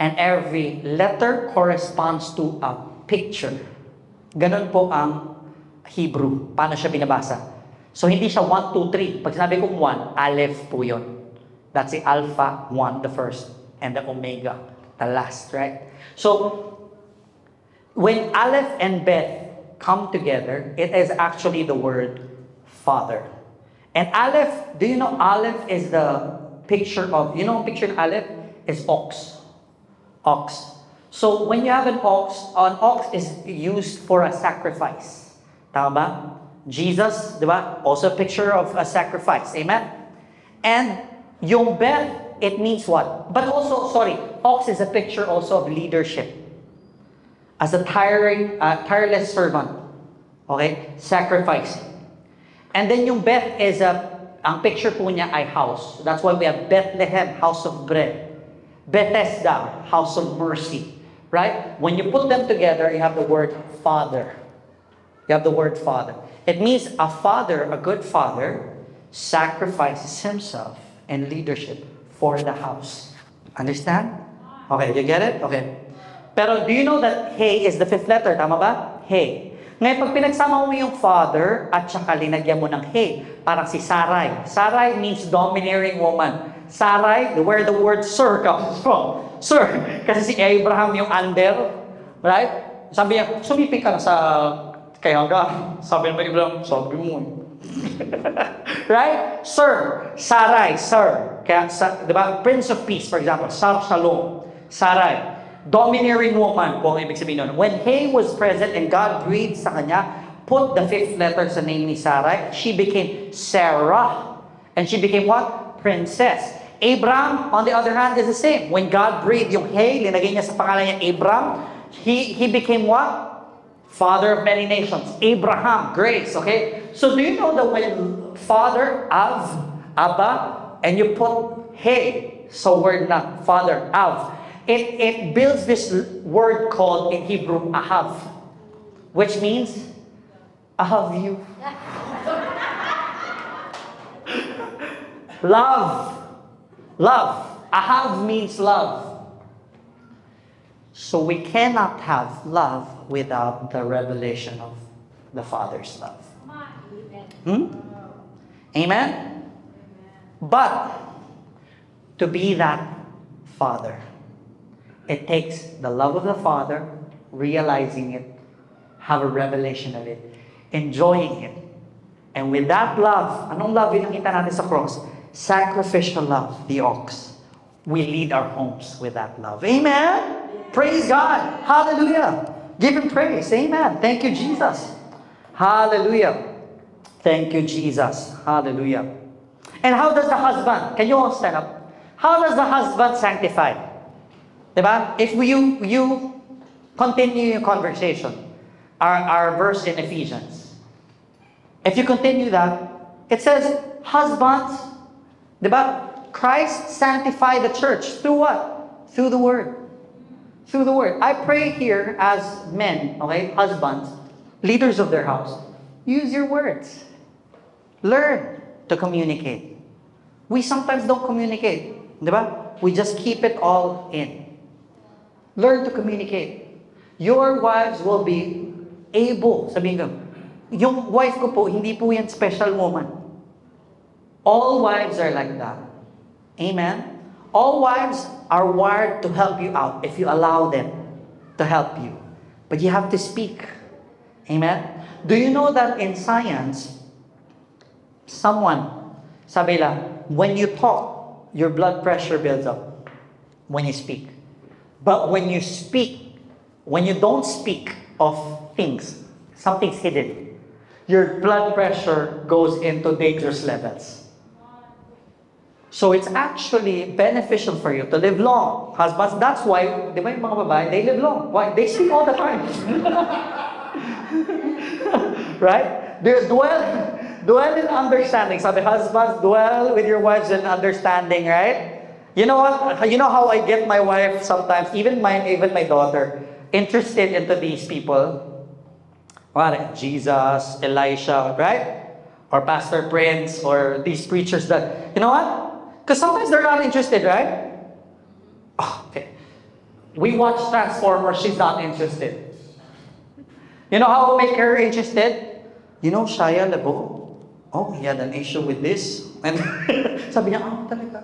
And every letter corresponds to a picture. Ganun po ang Hebrew. Paano siya binabasa? So, hindi siya 1, 2, 3. Pag sinabi kong 1, Aleph po yun. That's the Alpha, 1, the first, and the Omega, the last, right? So, when Aleph and Bet come together, it is actually the word Father. And Aleph, do you know Aleph is the picture of, picture of Aleph is ox. Ox. So, when you have an ox is used for a sacrifice. Tama ba? Jesus, di ba? Also a picture of a sacrifice. Amen? And yung Beth, it means what? But also, ox is a picture also of leadership. As a tireless servant. Okay? Sacrificing. And then yung Beth is ang picture po niya ay house. That's why we have Bethlehem, house of bread. Bethesda, house of mercy. Right? When you put them together, you have the word Father. You have the word Father. It means a father, a good father, sacrifices himself in leadership for the house. Understand? Okay, you get it? Okay. Pero do you know that He is the fifth letter? Tama ba? He. Ngayon, pag pinagsama mo yung father at saka linagyan mo ng He, parang si Sarai. Sarai means domineering woman. Sarai, where the word sir comes from. Sir, kasi si Abraham yung under, right? Sabi niya, sumipin ka na sa kay Hagar. Sabi naman Abraham, sabi mo. Right? Sir, Sarai, sir. Kaya, di ba? Prince of Peace, for example, Sar Shalom, Sarai. Domineering woman po ang ibig sabihin nun. When He was present and God breathed sa kanya, put the fifth letter sa name ni Sarai, she became Sarah. And she became what? Princess. Abraham, on the other hand, is the same. When God breathed yung He, linagay niya sa pangalan niya Abram, he became what? Father of many nations. Abraham, grace, okay? So do you know that when Father, Av, Abba, and you put He, so word na, Father, Av, it builds this word called in Hebrew, Ahav, which means, I have you. Love. Love. Ahav means love. So we cannot have love without the revelation of the Father's love. Amen? But to be that Father, it takes the love of the Father, realizing it, have a revelation of it, enjoying it. And with that love, anong love yung nakita natin sa cross? Sacrificial love, the ox. We lead our homes with that love. Amen? Praise God. Hallelujah. Give Him praise. Amen. Thank you, Jesus. Hallelujah. Thank you, Jesus. Hallelujah. And how does the husband, can you all stand up? How does the husband sanctify? Diba? If you continue your conversation, our verse in Ephesians, if you continue that, it says, husbands, diba? Christ sanctified the church through what? Through the Word. Through the Word. I pray here as men, okay, husbands, leaders of their house, use your words. Learn to communicate. We sometimes don't communicate. Diba? We just keep it all in. Learn to communicate. Your wives will be able, sabihin ko, yung wife ko po, hindi po yan special woman. All wives are like that. Amen? All wives are wired to help you out if you allow them to help you. But you have to speak. Amen? Do you know that in science, sabi lang, when you talk, your blood pressure builds up when you speak. But when you speak, when you don't speak of things, something's hidden, your blood pressure goes into dangerous levels. So it's actually beneficial for you to live long. Husbands, that's why, di ba yung mga babae, they live long. Why? They speak all the time. Right? They dwell in understanding. Sabi, husbands, dwell with your wives in understanding, right? You know what? You know how I get my wife sometimes, even my daughter, interested into these people? What? Jesus, Elisha, right? or Pastor Prince, or these preachers that, you know what? Because sometimes they're not interested, right? Oh, okay. We watch Transformers, she's not interested. You know how we make her interested? You know, Shia LaBeouf, oh, he had an issue with this. And sabi niya, oh, talaga.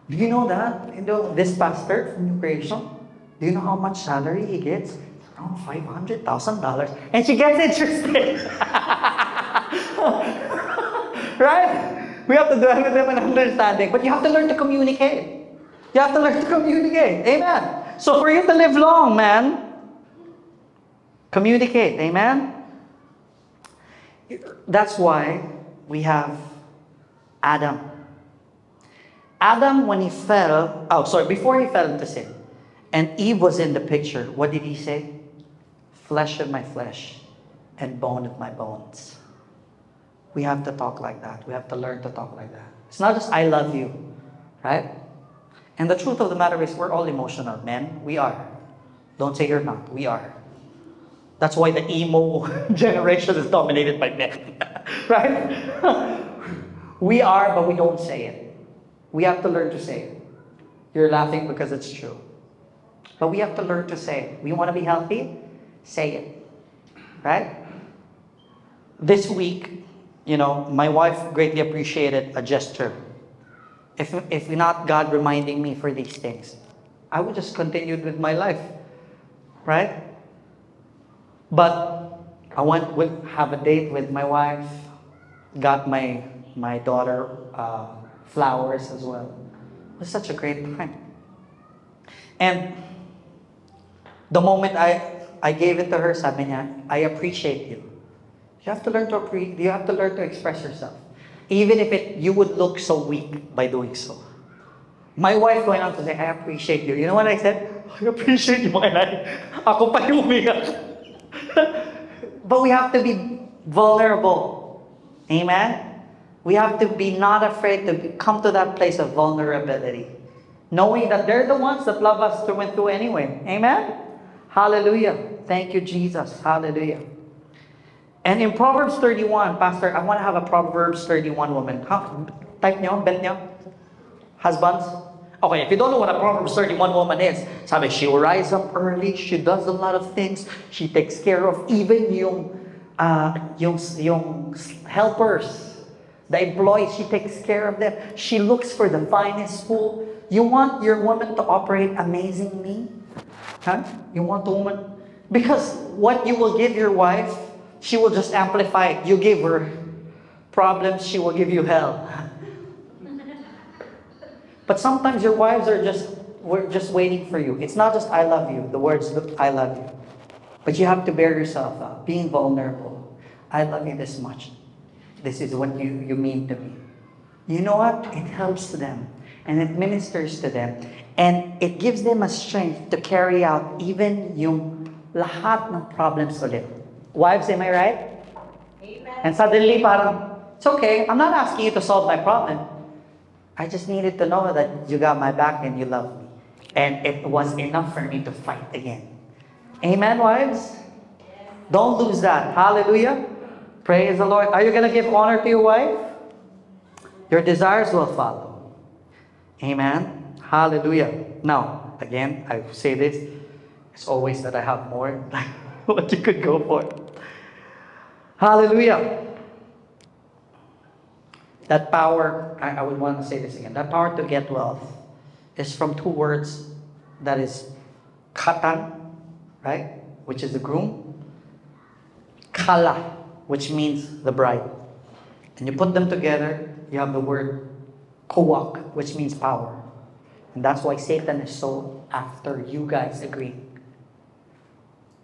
Do you know that? You know, this pastor from New Creation, do you know how much salary he gets? Around $500,000. And she gets interested. Right? We have to do it with them and understanding. But you have to learn to communicate. You have to learn to communicate. Amen. So for you to live long, man, communicate. Amen. That's why we have Adam. Adam, when he fell, before he fell into sin, and Eve was in the picture, what did he say? Flesh of my flesh and bone of my bones. We have to talk like that. We have to learn to talk like that. It's not just I love you, right? And the truth of the matter is we're all emotional, men. We are. Don't say you're not. We are. That's why the emo generation is dominated by men. Right? We are, but we don't say it. We have to learn to say it. You're laughing because it's true. But we have to learn to say it. We want to be healthy? Say it. Right? This week, you know, my wife greatly appreciated a gesture. If not God reminding me for these things, I would just continue with my life. Right? But I went have a date with my wife, got my daughter flowers as well. It was such a great time. And the moment I gave it to her, sabi niya, I appreciate you. You have to learn to express yourself. Even if you would look so weak by doing so. My wife went on to say, I appreciate you. You know what I said? I appreciate you, mga nay. Ako pa yung umiyak. But we have to be vulnerable. Amen? We have to be not afraid to come to that place of vulnerability. Knowing that they're the ones that love us through and through anyway. Amen? Hallelujah. Thank you, Jesus. Hallelujah. And in Proverbs 31, Pastor, I want to have a Proverbs 31 woman. Type nyo, bet nyo. Husbands? Okay, if you don't know what a Proverbs 31 woman is, sabi, she will rise up early, she does a lot of things, she takes care of even yung helpers, the employees, she takes care of them. She looks for the finest food. You want your woman to operate amazingly? Huh? You want the woman? Because what you will give your wife, she will just amplify it. You give her problems, she will give you hell. But sometimes your wives we're just waiting for you. It's not just I love you, the words, I love you. But you have to bear yourself up, being vulnerable. I love you this much. This is what you mean to me. You know what? It helps them. And it ministers to them. And it gives them a strength to carry out even yung lahat ng problems ulit. Wives, am I right? Amen. And suddenly parang, it's okay, I'm not asking you to solve my problem. I just needed to know that you got my back and you love me. And it was enough for me to fight again. Amen, wives? Don't lose that. Hallelujah. Praise the Lord. Are you going to give honor to your wife? Your desires will follow. Amen. Hallelujah. Now, again, I say this. It's always that I have more than what you could go for. Hallelujah. That power, I would want to say this again. That power to get wealth is from two words. That is katan, right? Which is the groom. Kala, which means the bride. And you put them together, you have the word kawak, which means power. And that's why Satan is so after you guys agree.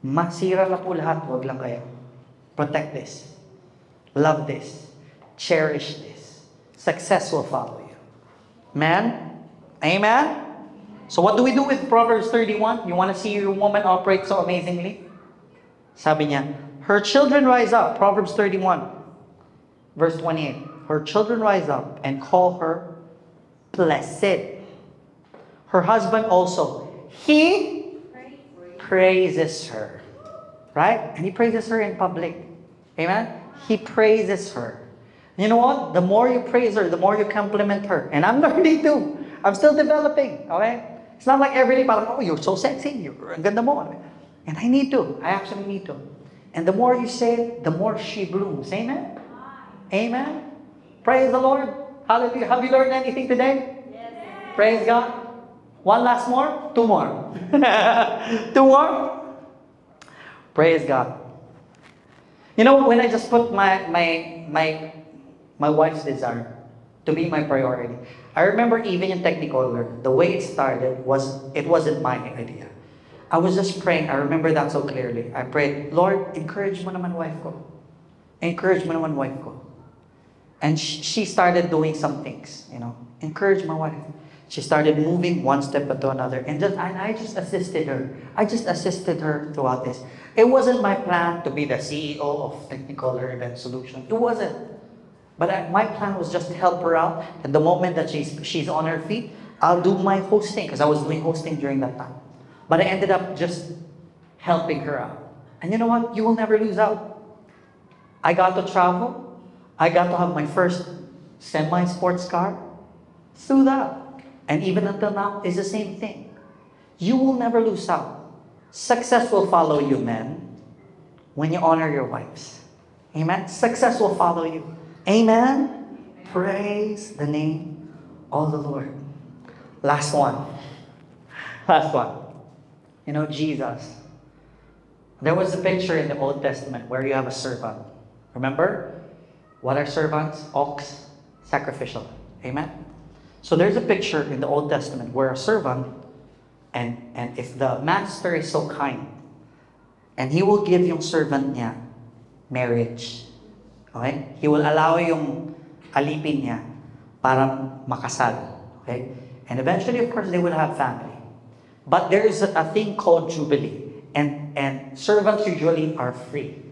Masira na po lahat, wag lang kayo. Protect this. Love this. Cherish this. Success will follow you. Man? Amen? So what do we do with Proverbs 31? You want to see your woman operate so amazingly? Sabi niya, her children rise up. Proverbs 31, verse 28. Her children rise up and call her blessed. Her husband also. He praises her. Right? And he praises her in public. Amen? He praises her. You know what? The more you praise her, the more you compliment her. And I'm learning too. I'm still developing. Okay? It's not like every day, parang, oh, you're so sexy. Ang ganda mo. And I need to. I actually need to. And the more you say it, the more she blooms. Amen? Amen? Praise the Lord. Hallelujah. Have you learned anything today? Yes. Praise God. One last more? Two more. Two more? Praise God. You know, when I just put my wife's desire to be my priority, I remember even in Technicolor, the way it started it wasn't my idea. I was just praying. I remember that so clearly. I prayed, Lord, encourage mo naman wife ko. Encourage mo naman wife ko. And she started doing some things, you know. Encourage my wife. She started moving one step to another. And I just assisted her. I just assisted her throughout this. It wasn't my plan to be the CEO of Technicolor Event Solution. It wasn't. But my plan was just to help her out. And the moment that she's on her feet, I'll do my hosting. Because I was doing hosting during that time. But I ended up just helping her out. And you know what? You will never lose out. I got to travel. I got to have my first semi-sports car. Through that. And even until now, it's the same thing. You will never lose out. Success will follow you, men, when you honor your wives. Amen? Success will follow you. Amen? Praise the name of the Lord. Last one. Last one. You know, Jesus. There was a picture in the Old Testament where you have a servant. Remember? What are servants? Ox, sacrificial. Amen? So there's a picture in the Old Testament where a servant, and if the master is so kind, and he will give yung servant niya marriage. Okay? He will allow yung alipin niya para makasal. Okay? And eventually, of course, they will have family. But there is a thing called Jubilee. And servants usually are free.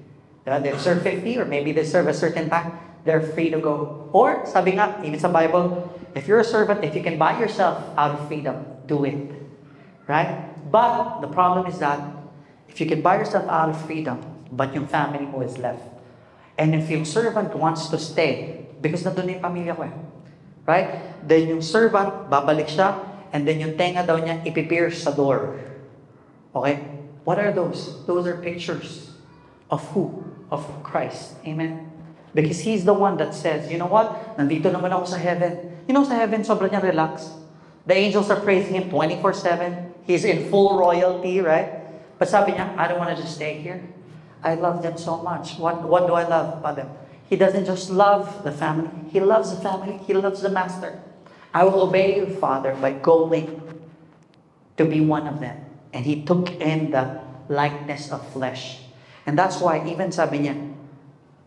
They serve 50 or maybe they serve a certain time. They're free to go. Or, sabi nga, even sa Bible, if you're a servant, if you can buy yourself out of freedom, do it. Right? But the problem is that if you can buy yourself out of freedom, but yung family mo is left. And if yung servant wants to stay, because nandun na yung pamilya ko eh. Right? Then yung servant, babalik siya, and then yung tenga daw niya, ipipierce sa door. Okay? What are those? Those are pictures of who? Of Christ. Amen? Because He's the one that says, you know what? Nandito naman ako sa heaven. You know, sa heaven, sobrang niya relax. The angels are praising Him 24/7. He's in full royalty, right? But sabi niya, I don't want to just stay here. I love them so much. What do I love about them? He doesn't just love the family. He loves the family. He loves the master. I will obey you, Father, by going to be one of them. And He took in the likeness of flesh. And that's why even sabi niya,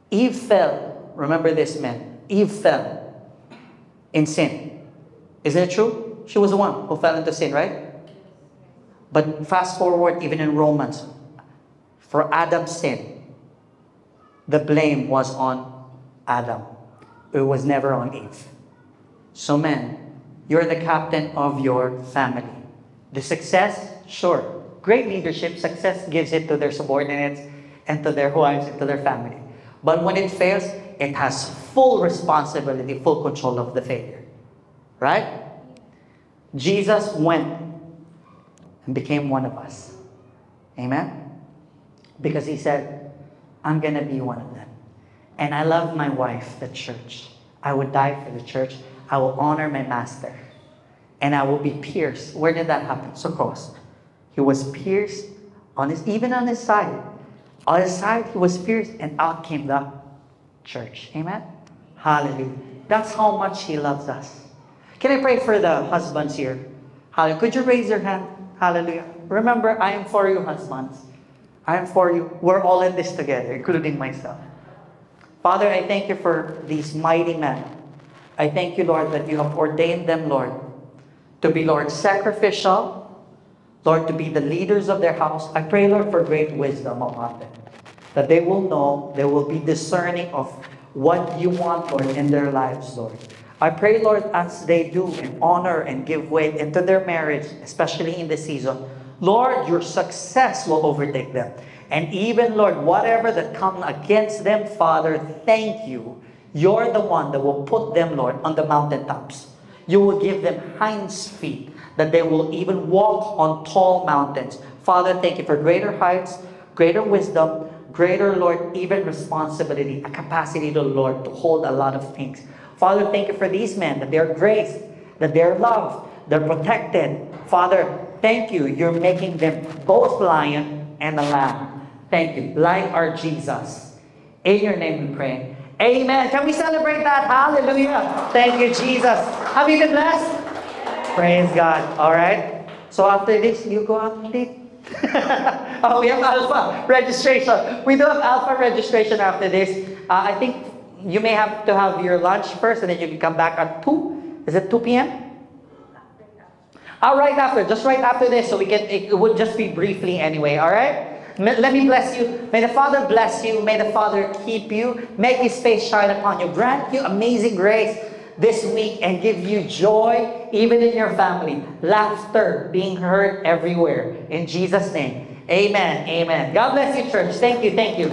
Eve fell. Remember this, man. Eve fell in sin. Isn't it true? She was the one who fell into sin, right? But fast forward, even in Romans, for Adam's sin, the blame was on Adam. It was never on Eve. So men, you're the captain of your family. The success, sure. Great leadership, success gives it to their subordinates and to their wives and to their family. But when it fails, it has full responsibility, full control of the failure. Right? Jesus went and became one of us. Amen? Because He said, I'm going to be one of them. And I love my wife, the church. I would die for the church. I will honor my master. And I will be pierced. Where did that happen? So cross. He was pierced even on his side. On his side, He was pierced, and out came the church. Amen? Hallelujah. That's how much He loves us. Can I pray for the husbands here? Hallelujah. Could you raise your hand? Hallelujah. Remember, I am for you, husbands. I am for you. We're all in this together, including myself. Father, I thank You for these mighty men. I thank You, Lord, that You have ordained them, Lord, to be, Lord, sacrificial, Lord, to be the leaders of their house. I pray, Lord, for great wisdom upon them, that they will know, they will be discerning of what You want, Lord, in their lives, Lord. I pray, Lord, as they do and honor and give way into their marriage, especially in this season, Lord, your success will overtake them. And even, Lord, whatever that comes against them, Father, thank you. You're the one that will put them, Lord, on the mountaintops. You will give them hinds feet, that they will even walk on tall mountains. Father, thank you for greater heights, greater wisdom, greater, Lord, even responsibility, a capacity, to Lord, to hold a lot of things. Father, thank you for these men, that they're graced, that they're loved, they're protected. Father, thank you. You're making them both lion and a lamb. Thank you. Like our Jesus. In your name we pray. Amen. Can we celebrate that? Hallelujah. Thank you, Jesus. Have you been blessed? Praise God. All right. So after this, you go out and date. Oh, we have Alpha registration. We do have Alpha registration after this. I think you may have to have your lunch first, and then you can come back at 2. Is it 2 p.m.? Right after. Just right after this, so it would just be briefly anyway. All right. Let me bless you. May the Father bless you. May the Father keep you. Make His face shine upon you. Grant you amazing grace this week and give you joy even in your family. Laughter being heard everywhere. In Jesus' name. Amen. Amen. God bless you, church. Thank you. Thank you.